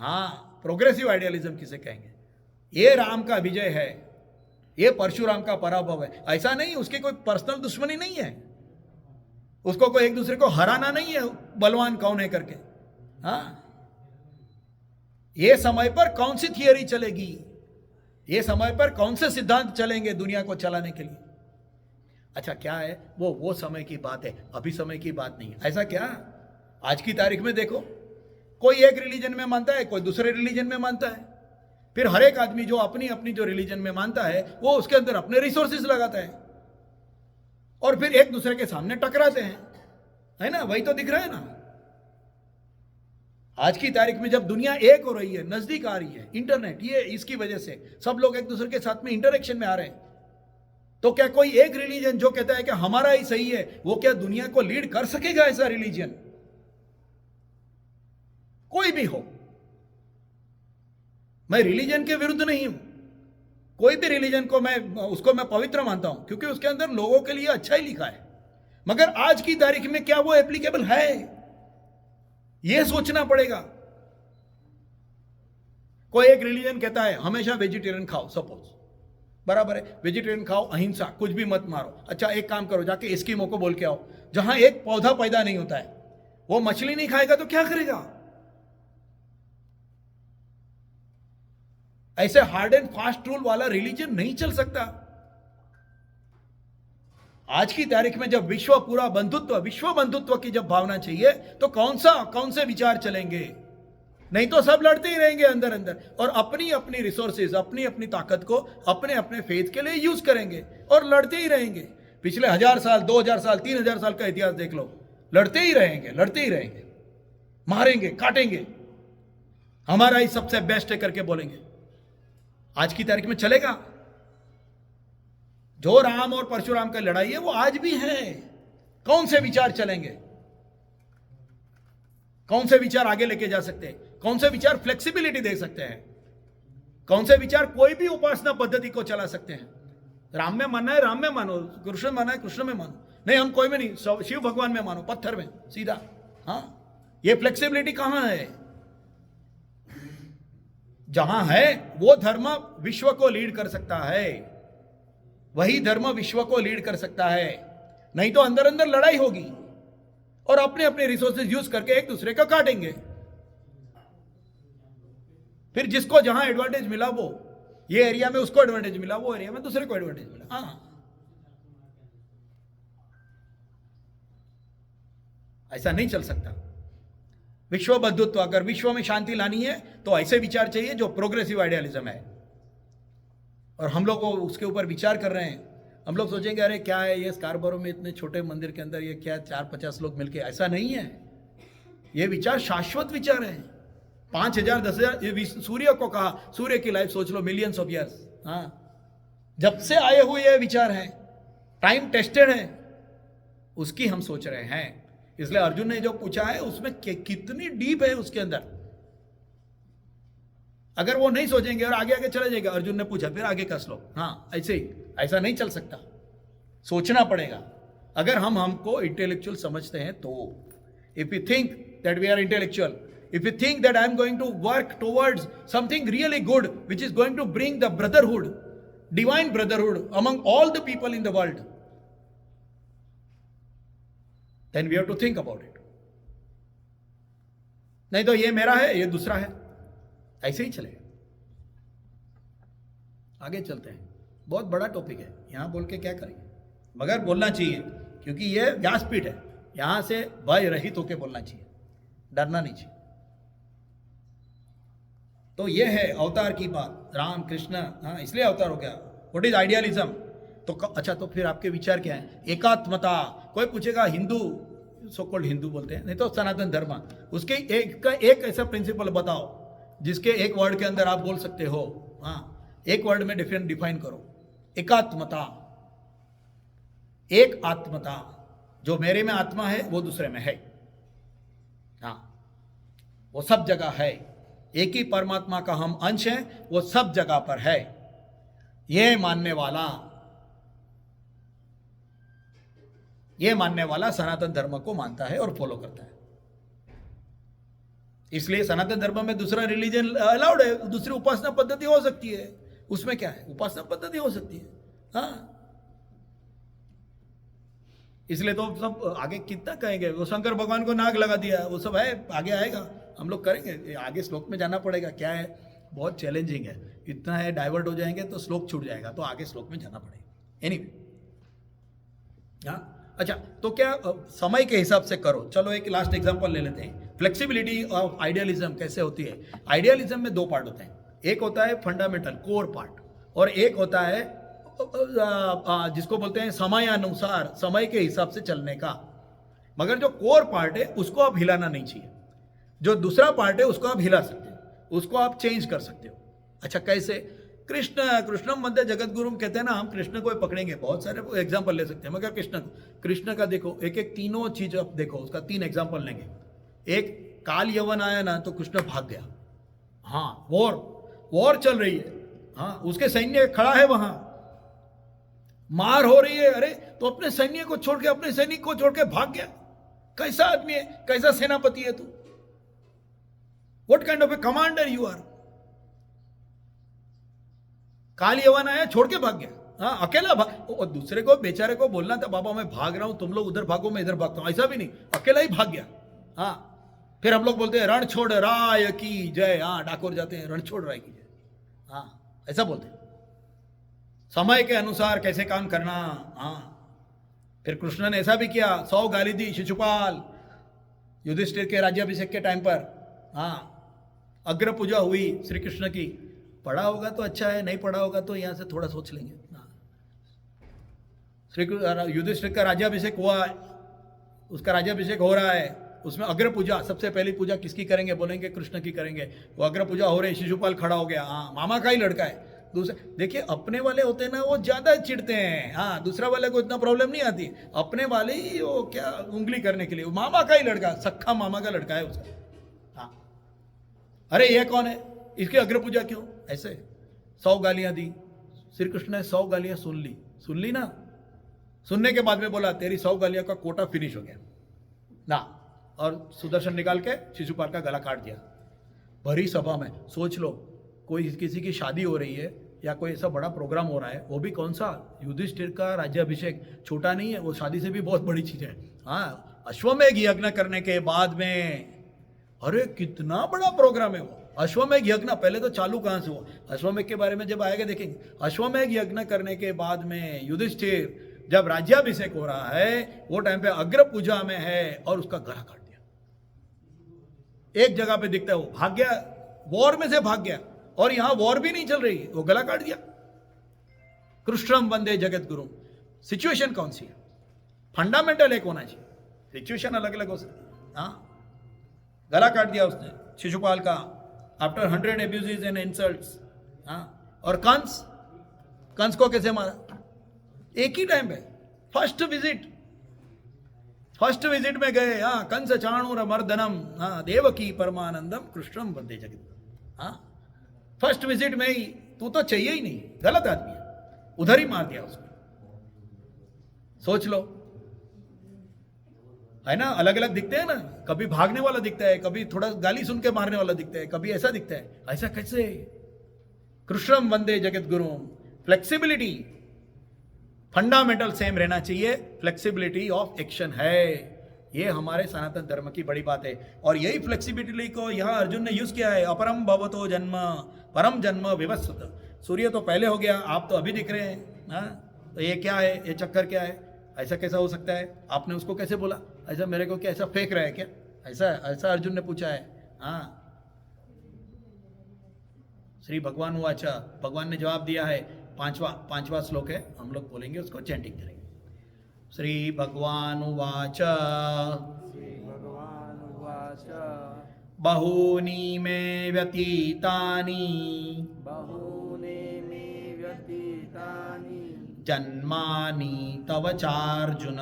हाँ, प्रोग्रेसिव आइडियलिज्म किसे कहेंगे? ये राम का विजय है, ये परशुराम का पराभव है। ऐसा नहीं, उसकी कोई पर्सनल दुश्मनी नहीं है, उसको कोई एक दूसरे को हराना नहीं है, बलवान कौन है करके। हाँ, ये समय पर कौन सी थियरी चलेगी, ये समय पर कौन से सिद्धांत चलेंगे दुनिया को चलाने के लिए। अच्छा क्या है, वो समय की बात है, अभी समय की बात नहीं है। ऐसा क्या, आज की तारीख में देखो, कोई एक रिलीजन में मानता है, कोई दूसरे रिलीजन में मानता है, फिर हर एक आदमी जो अपनी अपनी जो रिलीजन में मानता है वो उसके अंदर अपने रिसोर्सेज लगाता है, और फिर एक दूसरे के सामने टकराते हैं, है ना? वही तो दिख रहा है ना। आज की तारीख में जब दुनिया एक हो रही है, नजदीक आ रही है, इंटरनेट, ये इसकी वजह से सब लोग एक दूसरे के साथ में इंटरेक्शन में आ रहे हैं, तो क्या कोई एक रिलीजन जो कहता है कि हमारा ही सही है, वो क्या दुनिया को लीड कर सकेगा? ऐसा रिलीजन कोई भी हो, मैं रिलीजन के विरुद्ध नहीं हूं, कोई भी रिलीजन को उसको मैं पवित्र मानता हूं, क्योंकि उसके अंदर लोगों के लिए अच्छा ही लिखा है। मगर आज की तारीख में क्या वो एप्लीकेबल है, यह सोचना पड़ेगा। कोई एक रिलीजन कहता है हमेशा वेजिटेरियन खाओ, सपोज, बराबर है, वेजिटेरियन खाओ, अहिंसा, कुछ भी मत मारो। अच्छा एक काम करो, जाके एस्किमो को बोल के आओ, जहां एक पौधा पैदा नहीं होता है, वो मछली नहीं खाएगा तो क्या करेगा? ऐसे हार्ड एंड फास्ट रूल वाला रिलीजन नहीं चल सकता। आज की तारीख में जब विश्व पूरा बंधुत्व, विश्व बंधुत्व की जब भावना चाहिए, तो कौन से विचार चलेंगे? नहीं तो सब लड़ते ही रहेंगे अंदर अंदर, और अपनी अपनी रिसोर्सेज, अपनी अपनी ताकत को अपने अपने फेथ के लिए यूज करेंगे और लड़ते ही रहेंगे। पिछले 1000 साल, 2000 साल, 3000 साल का इतिहास देख लो, लड़ते ही रहेंगे, लड़ते ही रहेंगे, मारेंगे, काटेंगे, हमारा ही सबसे बेस्ट है करके बोलेंगे। आज की तारीख में चलेगा? जो राम और परशुराम का लड़ाई है वो आज भी है। कौन से विचार चलेंगे? कौन से विचार आगे लेके जा सकते हैं? कौन से विचार फ्लेक्सिबिलिटी दे सकते हैं? कौन से विचार कोई भी उपासना पद्धति को चला सकते हैं? राम में मानना है राम में मानो, कृष्ण में मानना है कृष्ण में मानो, नहीं हम कोई में नहीं, शिव भगवान में मानो, पत्थर में सीधा। हाँ, ये फ्लेक्सिबिलिटी कहां है? जहां है वो धर्म विश्व को लीड कर सकता है, वही धर्म विश्व को लीड कर सकता है। नहीं तो अंदर अंदर लड़ाई होगी और अपने अपने रिसोर्सेज यूज करके एक दूसरे को काटेंगे। फिर जिसको जहां एडवांटेज मिला, वो ये एरिया में उसको एडवांटेज मिला, वो एरिया में दूसरे को एडवांटेज मिला। हाँ, ऐसा नहीं चल सकता। विश्व बंधुत्व, अगर विश्व में शांति लानी है तो ऐसे विचार चाहिए जो प्रोग्रेसिव आइडियलिज्म है। और हम लोग उसके ऊपर विचार कर रहे हैं। हम लोग सोचेंगे अरे क्या है ये स्कारबरो में इतने छोटे मंदिर के अंदर ये क्या 4-50 लोग मिलके, ऐसा नहीं है। ये विचार शाश्वत विचार है। 5000 10,000 सूर्य को कहा, सूर्य की लाइफ सोच लो, मिलियंस ऑफ ईयर्स। हाँ, जब से आए हुए ये विचार हैं, टाइम टेस्टेड है, उसकी हम सोच रहे हैं। इसलिए अर्जुन ने जो पूछा है उसमें कितनी डीप है उसके अंदर। अगर वो नहीं सोचेंगे और आगे आगे चले जाएगा, अर्जुन ने पूछा फिर आगे का श्लोक। हाँ, ऐसे ही, ऐसा नहीं चल सकता, सोचना पड़ेगा। अगर हमको इंटेलेक्चुअल समझते हैं तो, if you think that we are intellectual, if you think that I am going to work towards something really good which is going to bring the brotherhood, divine brotherhood among all the people in the world, then we have to think about it. नहीं तो ये मेरा है, ये दूसरा है, ऐसे ही चलेगा। आगे चलते हैं। बहुत बड़ा टॉपिक है, यहां बोल के क्या करेंगे, मगर बोलना चाहिए क्योंकि ये व्यासपीठ है। यहां से भय रहित होकर बोलना चाहिए, डरना नहीं चाहिए। तो ये है अवतार की बात, राम कृष्ण। हाँ, इसलिए अवतार हो गया। What is idealism? तो अच्छा, तो फिर आपके विचार क्या है? एकात्मता। कोई पूछेगा हिंदू, सो कॉल्ड हिंदू बोलते हैं, नहीं तो सनातन धर्म, उसके एक ऐसा प्रिंसिपल बताओ जिसके एक वर्ड के अंदर आप बोल सकते हो। हाँ, एक वर्ड में डिफाइन करो। एकात्मता, एक आत्मता, जो मेरे में आत्मा है वो दूसरे में है। हाँ, वो सब जगह है। एक ही परमात्मा का हम अंश हैं, वो सब जगह पर है। ये मानने वाला सनातन धर्म को मानता है और फॉलो करता है। इसलिए सनातन धर्म में दूसरा रिलीजन अलाउड है, दूसरी उपासना पद्धति हो सकती है। उसमें क्या है, उपासना पद्धति हो सकती है। हाँ, इसलिए तो सब आगे कितना कहेंगे, वो शंकर भगवान को नाग लगा दिया, वो सब है, आगे आएगा, हम लोग करेंगे। आगे श्लोक में जाना पड़ेगा, क्या है, बहुत चैलेंजिंग है। इतना है, डाइवर्ट हो जाएंगे तो श्लोक छूट जाएगा, तो आगे श्लोक में जाना पड़ेगा। एनीवे, हाँ, अच्छा, तो क्या समय के हिसाब से करो। चलो एक लास्ट एग्जांपल ले लेते हैं। फ्लेक्सिबिलिटी ऑफ आइडियलिज्म कैसे होती है? आइडियलिज्म में दो पार्ट होते हैं। एक होता है फंडामेंटल कोर पार्ट, और एक होता है जिसको बोलते हैं समयानुसार, समय के हिसाब से चलने का। मगर जो कोर पार्ट है उसको आप हिलाना नहीं चाहिए। जो दूसरा पार्ट है उसको आप हिला सकते हो, उसको आप चेंज कर सकते हो। अच्छा, कैसे? कृष्णम वंदे जगत गुरुम कहते हैं ना, हम कृष्ण को पकड़ेंगे। बहुत सारे एग्जांपल ले सकते हैं, मगर कृष्ण का देखो, एक तीनों चीज आप देखो, उसका 3 एग्जांपल लेंगे। एक, काल यवन आया ना तो कृष्ण भाग गया। हाँ, वॉर चल रही है। हाँ, उसके सैन्य खड़ा है वहां, मार हो रही है, अरे तो अपने सैनिक को छोड़ के भाग गया। कैसा आदमी है, कैसा सेनापति है तू? What kind of a commander you are? Kal Yavan आया, छोड़ के भाग गया। हाँ, अकेला भाग, और दूसरे को बेचारे को बोलना था, बाबा मैं भाग रहा हूं, तुम लोग उधर भागो, मैं इधर भागता हूं। ऐसा भी नहीं, अकेला ही भाग गया। हाँ, फिर हम लोग बोलते हैं रण छोड़ राय की जय। हाँ, डाकोर जाते हैं, रण छोड़ राय की जय। हाँ, ऐसा बोलते हैं। समय के अनुसार कैसे काम करना। हाँ, फिर कृष्ण ने ऐसा भी किया, 100 गाली दी शिशुपाल युधिष्ठिर के राज्याभिषेक के टाइम पर। हाँ, अग्र पूजा हुई श्री कृष्ण की, पढ़ा होगा तो अच्छा है, नहीं पढ़ा होगा तो यहाँ से थोड़ा सोच लेंगे। श्री युधिष्ठिर का राज्याभिषेक हुआ, उसका राज्याभिषेक हो रहा है, उसमें अग्र पूजा, सबसे पहली पूजा किसकी करेंगे, बोलेंगे कृष्ण की करेंगे। वो अग्र पूजा हो रही, शिशुपाल खड़ा हो गया, हाँ मामा का ही लड़का है। दूसरे देखिए, अपने वाले होते हैं ना वो ज्यादा चिढ़ते हैं, हाँ दूसरा वाले को इतना प्रॉब्लम नहीं आती, अपने वाले ही वो क्या उंगली करने के लिए, वो मामा का ही लड़का, सख्खा मामा का लड़का है उसका, हाँ अरे ये कौन है, इसकी अग्र पूजा क्यों, ऐसे 100 गालियां दी। श्री कृष्ण ने 100 गालियां सुन ली ना, सुनने के बाद में बोला तेरी 100 गालियों का कोटा फिनिश हो गया ना, और सुदर्शन निकाल के शिशुपाल का गला काट दिया। भरी सभा में सोच लो, कोई किसी की शादी हो रही है या कोई ऐसा बड़ा प्रोग्राम हो रहा है, वो भी कौन सा, युधिष्ठिर का राज्याभिषेक, छोटा नहीं है वो, शादी से भी बहुत बड़ी चीज है। हाँ, अश्वमेध यज्ञ करने के बाद में, अरे कितना बड़ा प्रोग्राम है वो अश्वमेध यज्ञ। पहले तो चालू कहां से हुआ, अश्वमेध के बारे में जब आएगा देखेंगे। अश्वमेध यज्ञ करने के बाद में युधिष्ठिर जब राज्याभिषेक हो रहा है, वो टाइम पे अग्र पूजा में है और उसका गला काट दिया। एक जगह पे दिखता है वो भाग गया, वॉर में से भाग गया, और यहां वॉर भी नहीं चल रही, वो गला काट दिया। कृष्णम वंदे जगत गुरु। सिचुएशन कौन सी है, फंडामेंटल एक होना चाहिए, सिचुएशन अलग अलग हो सकती। हाँ, गला काट दिया उसने शिशुपाल का, आफ्टर 100 एब्यूजेस एंड इंसल्ट्स। हाँ, और कंस को कैसे मारा, एक ही टाइम पे, फर्स्ट विजिट में गए, हाँ कंस चाणूर मर्दनम, हाँ देवकी परमानंदम कृष्णम वंदे जगत। हाँ, फर्स्ट विजिट में ही, तू तो चाहिए ही नहीं, गलत आदमी है, उधर ही मार दिया उसको। सोच लो, है ना, अलग अलग दिखते हैं ना, कभी भागने वाला दिखता है, कभी थोड़ा गाली सुन के मारने वाला दिखता है, कभी ऐसा दिखता है, ऐसा कैसे। कृष्णम वंदे Jagat Guru. Flexibility fundamental same रहना चाहिए, फ्लेक्सिबिलिटी ऑफ एक्शन है, ये हमारे सनातन धर्म की बड़ी बात है। और यही फ्लेक्सिबिलिटी को यहाँ अर्जुन ने यूज किया है, अपरम भवतो जन्म परम जन्म विवस्वत। सूर्य तो पहले हो गया, आप तो अभी दिख रहे हैं, हाँ तो ये क्या है, ये चक्कर क्या है, ऐसा कैसा हो सकता है, आपने उसको कैसे बोला, ऐसा मेरे को क्या ऐसा फेंक रहा है क्या, ऐसा अर्जुन ने पूछा है। हाँ, श्री भगवान वाचा, भगवान ने जवाब दिया है। पांचवा श्लोक है, हम लोग बोलेंगे उसको, चैंटिंग करेंगे। श्री भगवान वाच बहूनि मे व्यतीतानि जन्मानि तव चार्जुन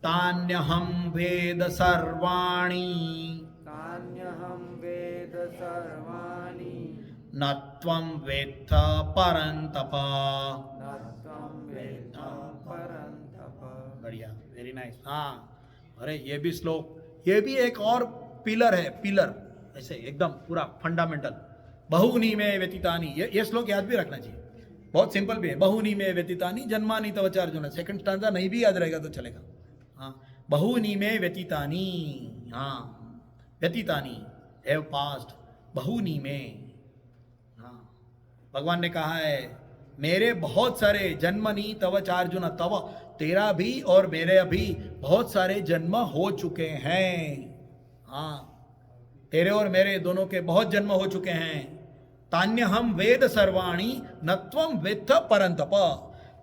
तान्यहं वेद सर्वाणि न त्वं वेत्थ परन्तप। बढ़िया, वेरी नाइस। हाँ, अरे ये भी श्लोक, ये भी एक और पिलर है, पिलर ऐसे एकदम पूरा फंडामेंटल। बहुनी में व्यतीतानी, ये श्लोक याद भी रखना चाहिए, बहुत सिंपल भी है। बहुनी में व्यतीतानी जन्मानि तव चार्जुन। सेकंड स्टांजा नहीं भी याद रहेगा तो चलेगा। हाँ, बहुनी में व्यतीतानी, हाँ व्यतीतानी हैव पास्ट, बहुनी में। हाँ, भगवान ने कहा है मेरे बहुत सारे जन्मनी तव चार्जुन, तव तेरा भी और मेरे अभी बहुत सारे जन्म हो चुके हैं। हाँ, तेरे और मेरे दोनों के बहुत जन्म हो चुके हैं। तान्य हम वेद सर्वाणी न त्वं वेत्थ परंतप।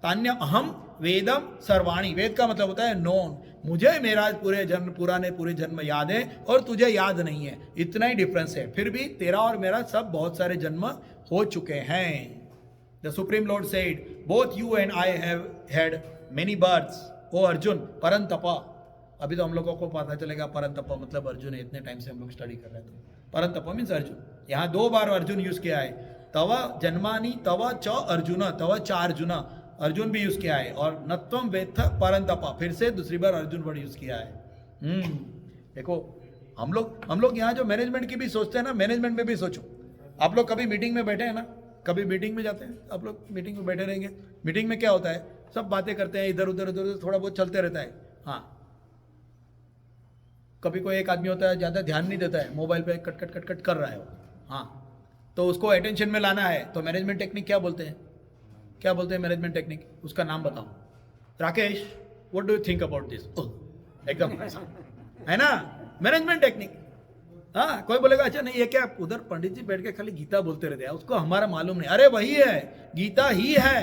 तान्य अहम वेदम सर्वाणी, वेद का मतलब होता है नोन, मुझे मेरा पूरे जन्म याद है और तुझे याद नहीं है, इतना ही डिफरेंस है। फिर भी तेरा और मेरा सब बहुत सारे जन्म हो चुके हैं। The supreme lord said both you and I have had many births O Arjun Parantap. अभी तो हम लोगों को पता चलेगा परंतप मतलब अर्जुन है, इतने टाइम से हम लोग स्टडी कर रहे थे। परंतप मीन्स अर्जुन, यहाँ 2 बार अर्जुन यूज किया है। तव जन्मानी तव च अर्जुन, तव चार्जुन, अर्जुन भी यूज किया है। और नत्वम वेत्थ परंतप, फिर से दूसरी बार अर्जुन वर्ड यूज किया है। देखो हम लोग यहाँ जो मैनेजमेंट की भी सोचते हैं ना, मैनेजमेंट में भी सोचो। आप लोग कभी मीटिंग में बैठे हैं ना, कभी मीटिंग में जाते हैं, आप लोग मीटिंग में बैठे रहेंगे। मीटिंग में क्या होता है, सब बातें करते हैं, इधर उधर थोड़ा बहुत चलते रहता है। हाँ, कभी कोई एक आदमी होता है ज़्यादा ध्यान नहीं देता है, मोबाइल पे कट कट कट कट कर रहा है वो। हाँ, तो उसको अटेंशन में लाना है, तो मैनेजमेंट टेक्निक क्या बोलते हैं, क्या बोलते हैं मैनेजमेंट टेक्निक, उसका नाम बताओ। Rakesh, what do you think about this, एकदम है ना, मैनेजमेंट टेक्निक। हाँ, कोई बोलेगा अच्छा नहीं ये क्या उधर पंडित जी बैठ के खाली गीता बोलते रहते हैं, उसको हमारा मालूम नहीं। अरे वही है, गीता ही है।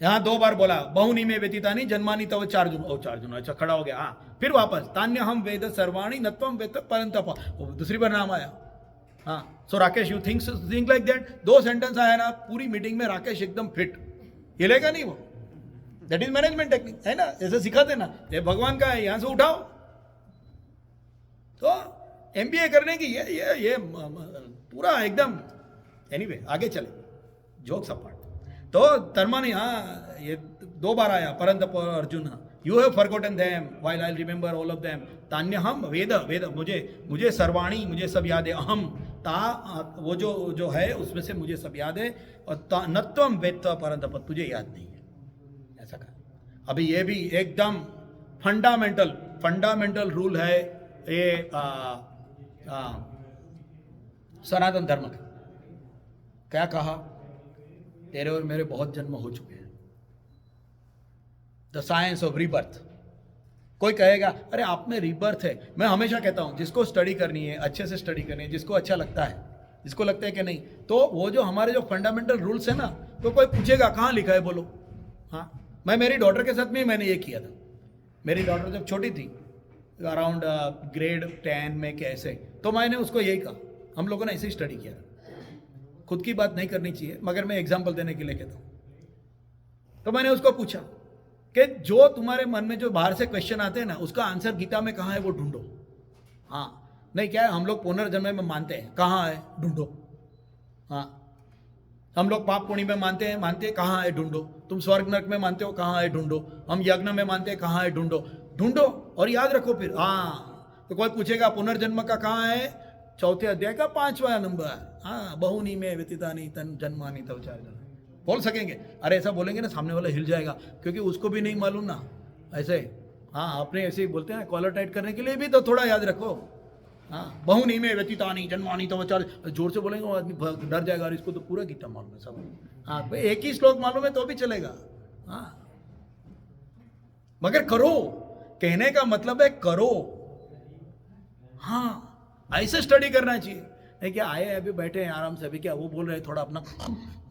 यहां 2 बार बोला, बहुनी में व्यतीतानी जन्मानी तव चार्जुन। ओ चार्जुन, अच्छा खड़ा हो गया। हाँ, फिर वापस तान्य हम वेद सर्वाणी नत्वम वेद परंतप, दूसरी बार नाम आया। हाँ, so Rakesh you think like that. 2 sentence आया ना, पूरी मीटिंग में राकेश एकदम फिट, हिलेगा नहीं वो। दैट इज मैनेजमेंट टेक्निक, है ना, ऐसे सिखाते ना, ये भगवान का है, यहां से उठाओ। तो एमबीए करने की ये पूरा एकदम। एनीवे आगे चले, जोक्स अपार्ट। तो तर्मानी, हाँ, ये 2 बार आया, Parantap Arjun you have forgotten them while I remember all of them. तान्यहम वेद वेद, मुझे सर्वाणी, मुझे सब याद है। अहम ता, वो जो है उसमें से मुझे सब याद है। और नत्वम वेद परंतप, तुझे याद नहीं है, ऐसा कहा। अभी ये भी एकदम फंडामेंटल रूल है ये सनातन धर्म का। क्या कहा? तेरे और मेरे बहुत जन्म हो चुके हैं। The science of rebirth. कोई कहेगा अरे आप में रीबर्थ है। मैं हमेशा कहता हूं जिसको स्टडी करनी है अच्छे से स्टडी करनी है, जिसको अच्छा लगता है, जिसको लगता है कि नहीं, तो वो जो हमारे जो फंडामेंटल रूल्स है ना, तो कोई पूछेगा कहाँ लिखा है, बोलो। हाँ, मैं मेरी डॉटर के साथ में मैंने ये किया था। मेरी डॉटर जब छोटी थी, अराउंड ग्रेड 10 में कैसे, तो मैंने उसको यही कहा, हम लोगों ने ऐसे ही स्टडी किया। खुद की बात नहीं करनी चाहिए, मगर मैं एग्जाम्पल देने के लिए कहता हूँ। तो मैंने उसको पूछा कि जो तुम्हारे मन में जो बाहर से क्वेश्चन आते हैं ना, उसका आंसर गीता में कहाँ है वो ढूंढो। हाँ, नहीं क्या है, हम लोग पुनर्जन्म में मानते हैं, कहाँ है ढूंढो। हाँ, हम लोग पाप पुण्य में मानते हैं कहाँ है ढूंढो। तुम स्वर्ग नरक में मानते हो, कहाँ है ढूंढो। हम यज्ञ में मानते हैं, कहाँ है ढूंढो और याद रखो फिर। हाँ, तो कोई पूछेगा पुनर्जन्म का कहाँ है, 4 अध्याय का 5वां नंबर। हाँ, बहुनी में व्यतीतानी तन जन्मानी तव चार्जुन, बोल सकेंगे। अरे ऐसा बोलेंगे ना, सामने वाला हिल जाएगा, क्योंकि उसको भी नहीं मालूम ना ऐसे। हाँ, अपने ऐसे ही बोलते हैं, कॉलर टाइट करने के लिए भी तो थोड़ा याद रखो। हाँ, बहुनी में व्यतीतानी जन्मानी तव चार्जुन, जोर से बोलेंगे वो आदमी डर जाएगा। और इसको तो पूरा गीता मालूम है सब। हाँ, एक ही श्लोक मालूम है तो भी चलेगा। हाँ, मगर करो, कहने का मतलब है करो। हाँ, ऐसे स्टडी करना चाहिए। नहीं क्या आए अभी बैठे हैं आराम से, अभी क्या वो बोल रहे हैं थोड़ा अपना।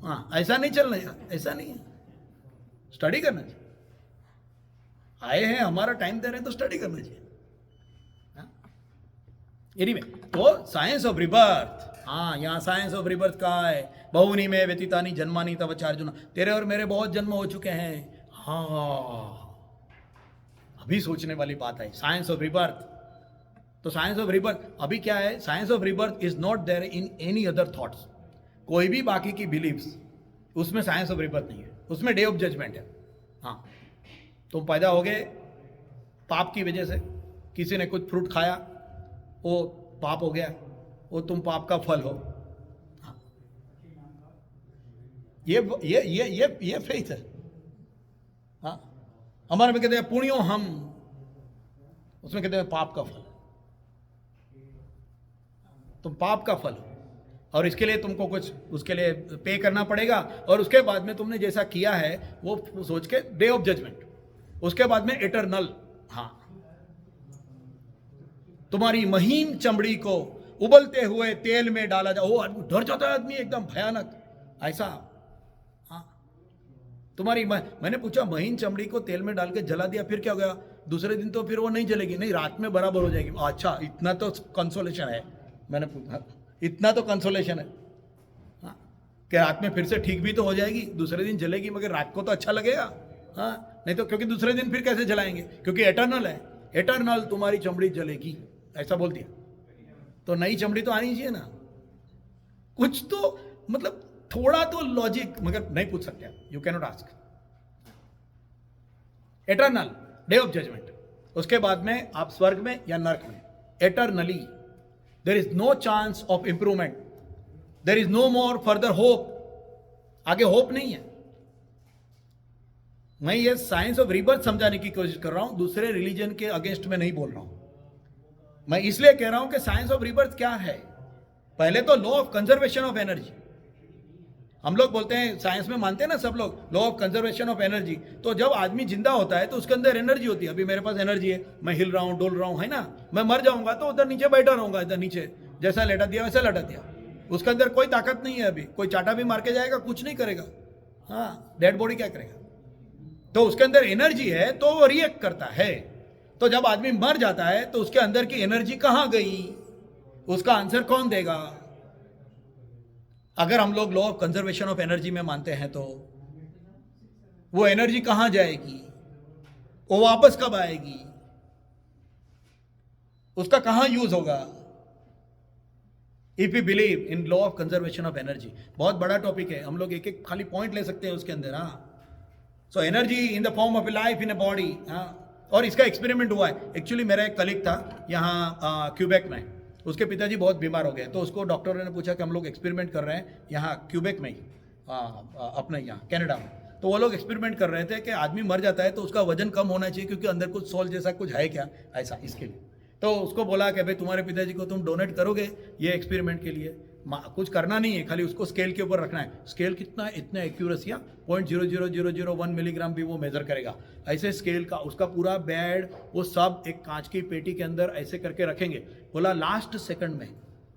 हाँ, ऐसा नहीं चलना है, ऐसा नहीं है। स्टडी करना चाहिए। आए हैं, हमारा टाइम दे रहे हैं तो स्टडी करना चाहिए। एनीवे, तो साइंस ऑफ रिबर्थ। हाँ, यहाँ साइंस ऑफ रिबर्थ का है। बहुनी में व्यतीतानी जन्मानी तव चार्जुन, तेरे और मेरे बहुत जन्म हो चुके हैं। हाँ, अभी सोचने वाली बात है, साइंस ऑफ रिबर्थ। तो साइंस ऑफ रिबर्थ अभी क्या है? Science of rebirth is not there in any other thoughts. कोई भी बाकी की बिलीव्स, उसमें साइंस ऑफ रिबर्थ नहीं है, उसमें डे ऑफ जजमेंट है। हाँ, तुम पैदा हो गए पाप की वजह से, किसी ने कुछ फ्रूट खाया, वो पाप हो गया, वो तुम पाप का फल हो। हाँ, ये फेथ है। हाँ, हमारे में कहते हैं पुण्यो हम, उसमें कहते हैं पाप का फल। तुम पाप का फल हो, और इसके लिए तुमको कुछ उसके लिए पे करना पड़ेगा। और उसके बाद में तुमने जैसा किया है वो सोच के डे ऑफ जजमेंट, उसके बाद में इटरनल। हाँ, तुम्हारी महीन चमड़ी को उबलते हुए तेल में डाला जाए, वो डर जाता है आदमी एकदम भयानक ऐसा। हाँ, तुम्हारी मैंने पूछा महीन चमड़ी को तेल में डाल के जला दिया, फिर क्या हो गया? दूसरे दिन तो फिर वो नहीं जलेगी। नहीं, रात में बराबर हो जाएगी। अच्छा, इतना तो कंसोलेशन है। मैंने पूछा, इतना तो कंसोलेशन है। हाँ, कि रात में फिर से ठीक भी तो हो जाएगी, दूसरे दिन जलेगी, मगर रात को तो अच्छा लगेगा। हाँ, नहीं तो क्योंकि दूसरे दिन फिर कैसे जलाएंगे, क्योंकि एटर्नल है। एटर्नल तुम्हारी चमड़ी जलेगी, ऐसा बोल दिया। तो नई चमड़ी तो आनी चाहिए ना, कुछ तो मतलब थोड़ा तो लॉजिक, मगर नहीं पूछ सकते, you can not ask. Eternal, day of judgement, उसके बाद में आप स्वर्ग में या नरक में, eternally. There is no chance of improvement, there is no more further hope. आगे होप नहीं है। मैं ये साइंस ऑफ रिबर्थ समझाने की कोशिश कर रहा हूं, दूसरे रिलीजन के अगेंस्ट में नहीं बोल रहा हूं। मैं इसलिए कह रहा हूं कि साइंस ऑफ रिबर्थ क्या है। पहले तो law of conservation of energy. हम लोग बोलते हैं, साइंस में मानते हैं ना सब लोग, law of conservation of energy. तो जब आदमी जिंदा होता है तो उसके अंदर एनर्जी होती है। अभी मेरे पास एनर्जी है, मैं हिल रहा हूँ, डोल रहा हूँ, है ना। मैं मर जाऊंगा तो उधर नीचे बैठा रहूंगा, इधर नीचे जैसा लेटा दिया वैसा लेटा दिया। उसके अंदर कोई ताकत नहीं है। अभी कोई चाटा भी मार के जाएगा, कुछ नहीं करेगा। हाँ, डेड बॉडी क्या करेगा? तो उसके अंदर एनर्जी है तो वो रिएक्ट करता है। तो जब आदमी मर जाता है तो उसके अंदर की एनर्जी कहां गई, उसका आंसर कौन देगा? अगर हम लोग law of conservation of energy में मानते हैं तो वो एनर्जी कहां जाएगी, वो वापस कब आएगी, उसका कहां यूज होगा? If you believe in law of conservation of energy, बहुत बड़ा टॉपिक है, हम लोग एक एक खाली पॉइंट ले सकते हैं उसके अंदर। हाँ, so energy in the form of A life in a body. हाँ, और इसका एक्सपेरिमेंट हुआ है। एक्चुअली मेरा एक कलीग था यहाँ क्यूबेक में, उसके पिताजी बहुत बीमार हो गए, तो उसको डॉक्टर ने पूछा कि हम लोग एक्सपेरिमेंट कर रहे हैं यहाँ क्यूबेक में ही, अपने यहाँ कनाडा में। तो वो लोग एक्सपेरिमेंट कर रहे थे कि आदमी मर जाता है तो उसका वजन कम होना चाहिए, क्योंकि अंदर कुछ सोल जैसा कुछ है क्या, ऐसा, इसके लिए। तो उसको बोला कि भाई तुम्हारे पिताजी को तुम डोनेट करोगे ये एक्सपेरिमेंट के लिए, कुछ करना नहीं है, खाली उसको स्केल के ऊपर रखना है। स्केल कितना है, इतना एक्यूरेसिया 0.00001 मिलीग्राम भी वो मेजर करेगा। ऐसे स्केल का उसका पूरा बेड वो सब एक कांच की पेटी के अंदर ऐसे करके रखेंगे। बोला लास्ट सेकंड में,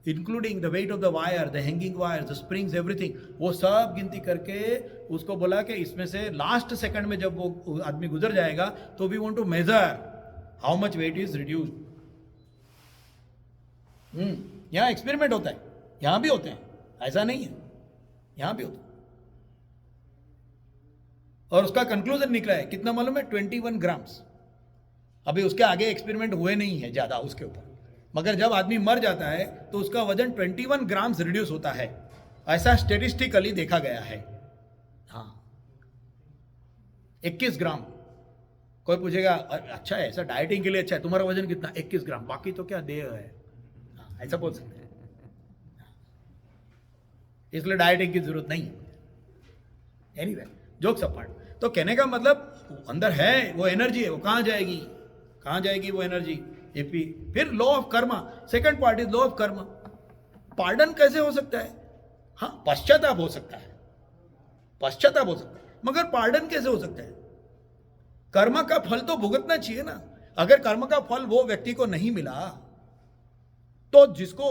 including the weight of the wire, the hanging wire, the springs, everything, वो सब गिनती करके उसको बोला कि इसमें से लास्ट सेकंड में जब वो आदमी गुजर जाएगा तो we want to measure how much weight is reduced. यहाँ एक्सपेरिमेंट होता है, यहां भी होते हैं, ऐसा नहीं है, यहां भी होता है। और उसका कंक्लूजन निकला है कितना मालूम है? 21 ग्राम्स। अभी उसके आगे एक्सपेरिमेंट हुए नहीं है ज्यादा उसके ऊपर, मगर जब आदमी मर जाता है तो उसका वजन 21 ग्राम्स रिड्यूस होता है, ऐसा स्टेटिस्टिकली देखा गया है। हाँ, 21 ग्राम। कोई पूछेगा अच्छा है, ऐसा डाइटिंग के लिए अच्छा है, तुम्हारा वजन कितना? 21 ग्राम, बाकी तो क्या देह है। हाँ, ऐसा बोल सकते हैं, इसलिए डाइटिंग की जरूरत नहीं। एनीवे, जोक्स अपार्ट, तो कहने का मतलब अंदर है वो एनर्जी है, वो कहां जाएगी, कहां जाएगी वो एनर्जी? फिर law of Karma, second part is law of Karma. Pardon कैसे हो सकता है? हाँ, पश्चाताप हो सकता है, पश्चाताप हो सकता है, मगर पार्डन कैसे हो सकता है? कर्म का फल तो भुगतना चाहिए ना। अगर कर्म का फल वो व्यक्ति को नहीं मिला तो जिसको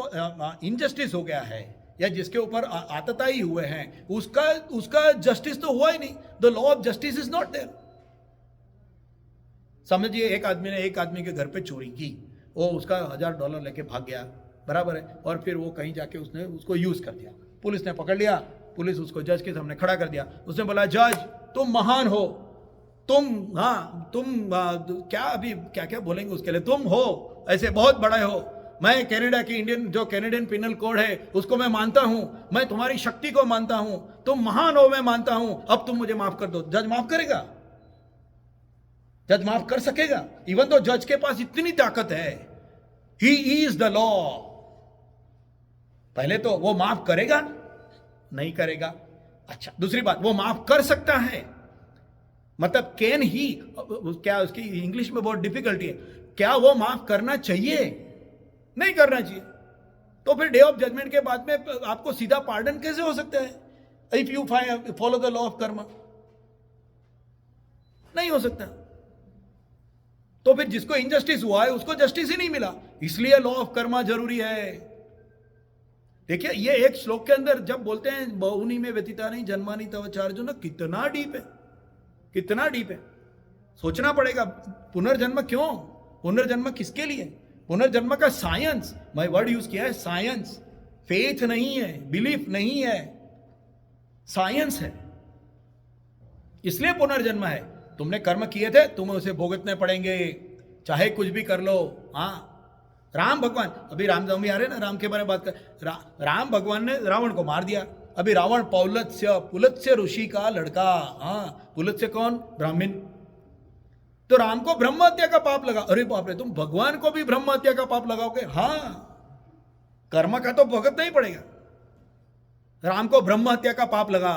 इनजस्टिस हो गया है या जिसके ऊपर आतताई हुए हैं, उसका जस्टिस तो हुआ ही नहीं। The law of justice is not there. समझिए, एक आदमी ने एक आदमी के घर पे चोरी की, वो उसका $1000 लेके भाग गया, बराबर है, और फिर वो कहीं जाके उसने उसको यूज कर दिया, पुलिस ने पकड़ लिया, पुलिस उसको जज के सामने खड़ा कर दिया। उसने बोला जज तुम महान हो, तुम क्या अभी क्या क्या बोलेंगे उसके लिए, तुम हो ऐसे बहुत बड़े हो, मैं कनाडा की जो कैनेडियन पिनल कोड है उसको मैं मानता हूं, मैं तुम्हारी शक्ति को मानता हूं, तुम महान हो, मैं मानता हूं, अब तुम मुझे माफ कर दो। जज माफ करेगा? जज माफ कर सकेगा? इवन तो जज के पास इतनी ताकत है, ही इज द लॉ। पहले तो वो माफ करेगा? नहीं करेगा। अच्छा, दूसरी बात, वो माफ कर सकता है, मतलब कैन ही, क्या उसकी इंग्लिश में बहुत डिफिकल्टी है, क्या वो माफ करना चाहिए? नहीं करना चाहिए। तो फिर डे ऑफ जजमेंट के बाद में आपको सीधा पार्डन कैसे हो सकता है? If you follow the law of Karma, नहीं हो सकता। तो फिर जिसको इनजस्टिस हुआ है उसको जस्टिस ही नहीं मिला, इसलिए लॉ ऑफ कर्मा जरूरी है। देखिए, ये एक श्लोक के अंदर जब बोलते हैं बहुनी में व्यतीता नहीं जन्मानी तव चार्जो ना, कितना डीप है, कितना डीप है। सोचना पड़ेगा, पुनर्जन्म क्यों, पुनर्जन्म किसके लिए, पुनर्जन्म का साइंस, मैं वर्ड यूज किया है साइंस, फेथ नहीं है, बिलीफ नहीं है, साइंस है, इसलिए पुनर्जन्म है। तुमने कर्म किए थे, तुम्हें उसे भुगतने पड़ेंगे, चाहे कुछ भी कर लो। हाँ, राम भगवान, अभी रामनवमी आ रहे ना, राम के बारे में बात कर, राम भगवान ने रावण को मार दिया। अभी रावण पुलत्स्य ऋषि का लड़का, हाँ, पुलत्स्य कौन, ब्राह्मण, तो राम को ब्रह्म हत्या का पाप लगा। अरे बाप रे, तुम भगवान को भी ब्रह्म हत्या का पाप लगाओगे? हाँ, कर्म का तो भुगतना ही पड़ेगा। राम को ब्रह्म हत्या का पाप लगा,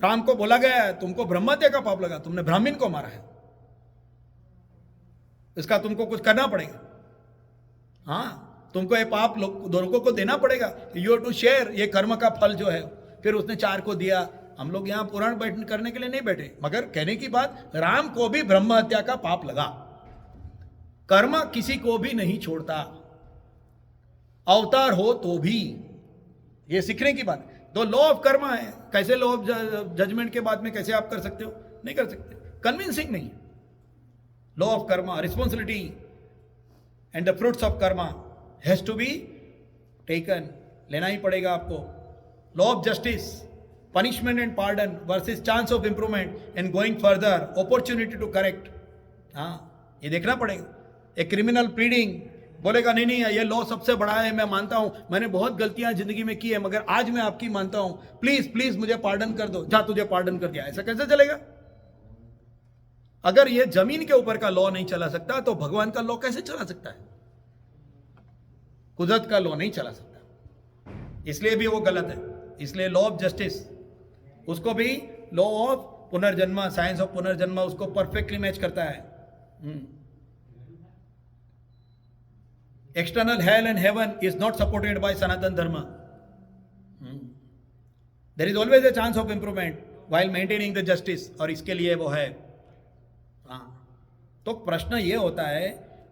राम को बोला गया तुमको ब्रह्म हत्या का पाप लगा, तुमने ब्राह्मण को मारा है, इसका तुमको कुछ करना पड़ेगा। हाँ, तुमको ये पाप लोगों को देना पड़ेगा, यू हैव टू शेयर ये कर्म का फल जो है। फिर उसने 4 को दिया। हम लोग यहाँ पुराण बैठ करने के लिए नहीं बैठे, मगर कहने की बात, राम को भी ब्रह्म हत्या का पाप लगा। कर्म किसी को भी नहीं छोड़ता, अवतार हो तो भी, ये सीखने की बात। तो लॉ ऑफ कर्मा है, कैसे लॉ ऑफ जजमेंट के बाद में कैसे आप कर सकते हो? नहीं कर सकते, कन्विंसिंग नहीं। Law of karma, responsibility and the fruits of karma has to be taken, लेना ही पड़ेगा आपको। Law of justice, punishment and pardon versus chance of improvement and going further, opportunity to correct. हाँ, ये देखना पड़ेगा। एक क्रिमिनल प्लीडिंग बोलेगा नहीं नहीं ये लॉ सबसे बड़ा है, मैं मानता हूं मैंने बहुत गलतियां जिंदगी में की है, मगर आज मैं आपकी मानता हूं, प्लीज प्लीज मुझे पार्डन कर दो। जा, तुझे पार्डन कर दिया, ऐसा कैसे चलेगा? अगर ये जमीन के ऊपर का लॉ नहीं चला सकता तो भगवान का लॉ कैसे चला सकता है? कुदरत का लॉ नहीं चला सकता, इसलिए भी वो गलत है। इसलिए लॉ ऑफ जस्टिस, उसको भी लॉ ऑफ पुनर्जन्म, साइंस ऑफ पुनर्जन्म उसको परफेक्टली मैच करता है। External hell and heaven is not supported by Sanatan Dharma. There is always a chance of improvement while maintaining the justice, और इसके लिए वो है। हाँ, तो प्रश्न ये होता है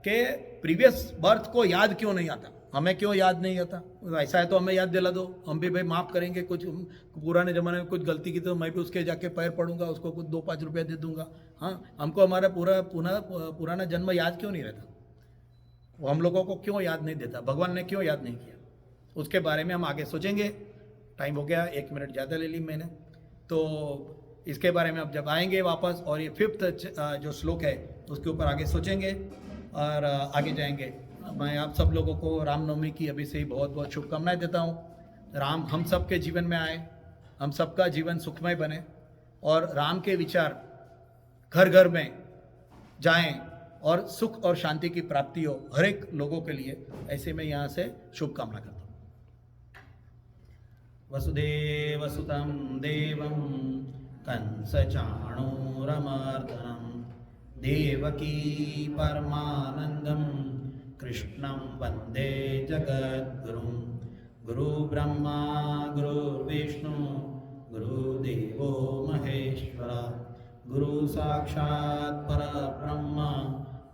कि प्रीवियस बर्थ को याद क्यों नहीं आता? हमें क्यों याद नहीं आता? ऐसा है तो हमें याद दिला दो, हम भी भाई माफ़ करेंगे। कुछ पुराने ज़माने में कुछ गलती की तो मैं भी उसके जाके पैर पड़ूंगा, उसको कुछ 2-5 रुपया दे दूंगा। हाँ, हमको हमारा पुराना जन्म याद क्यों नहीं रहता? वो हम लोगों को क्यों याद नहीं देता? भगवान ने क्यों याद नहीं किया? उसके बारे में हम आगे सोचेंगे। टाइम हो गया, 1 मिनट ज़्यादा ले ली मैंने, तो इसके बारे में अब जब आएंगे वापस और ये 5th जो श्लोक है उसके ऊपर आगे सोचेंगे और आगे जाएंगे। मैं आप सब लोगों को रामनवमी की अभी से ही बहुत बहुत शुभकामनाएं देता हूँ। राम हम सब के जीवन में आए, हम सबका जीवन सुखमय बने और राम के विचार घर घर में जाएं और सुख और शांति की प्राप्ति हो हर एक लोगों के लिए। ऐसे में यहाँ से शुभकामना करता हूँ। वसुदेव सुतं देवं कंसचाणूरमर्दनं देवकी परमानंदं कृष्णं वंदे जगद्गुरुं। गुरु ब्रह्मा गुरुर्विष्णु गुरुदेवो महेश्वरा, गुरु साक्षात् परब्रह्म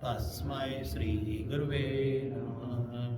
तस्मै श्री गुरुवे नमः।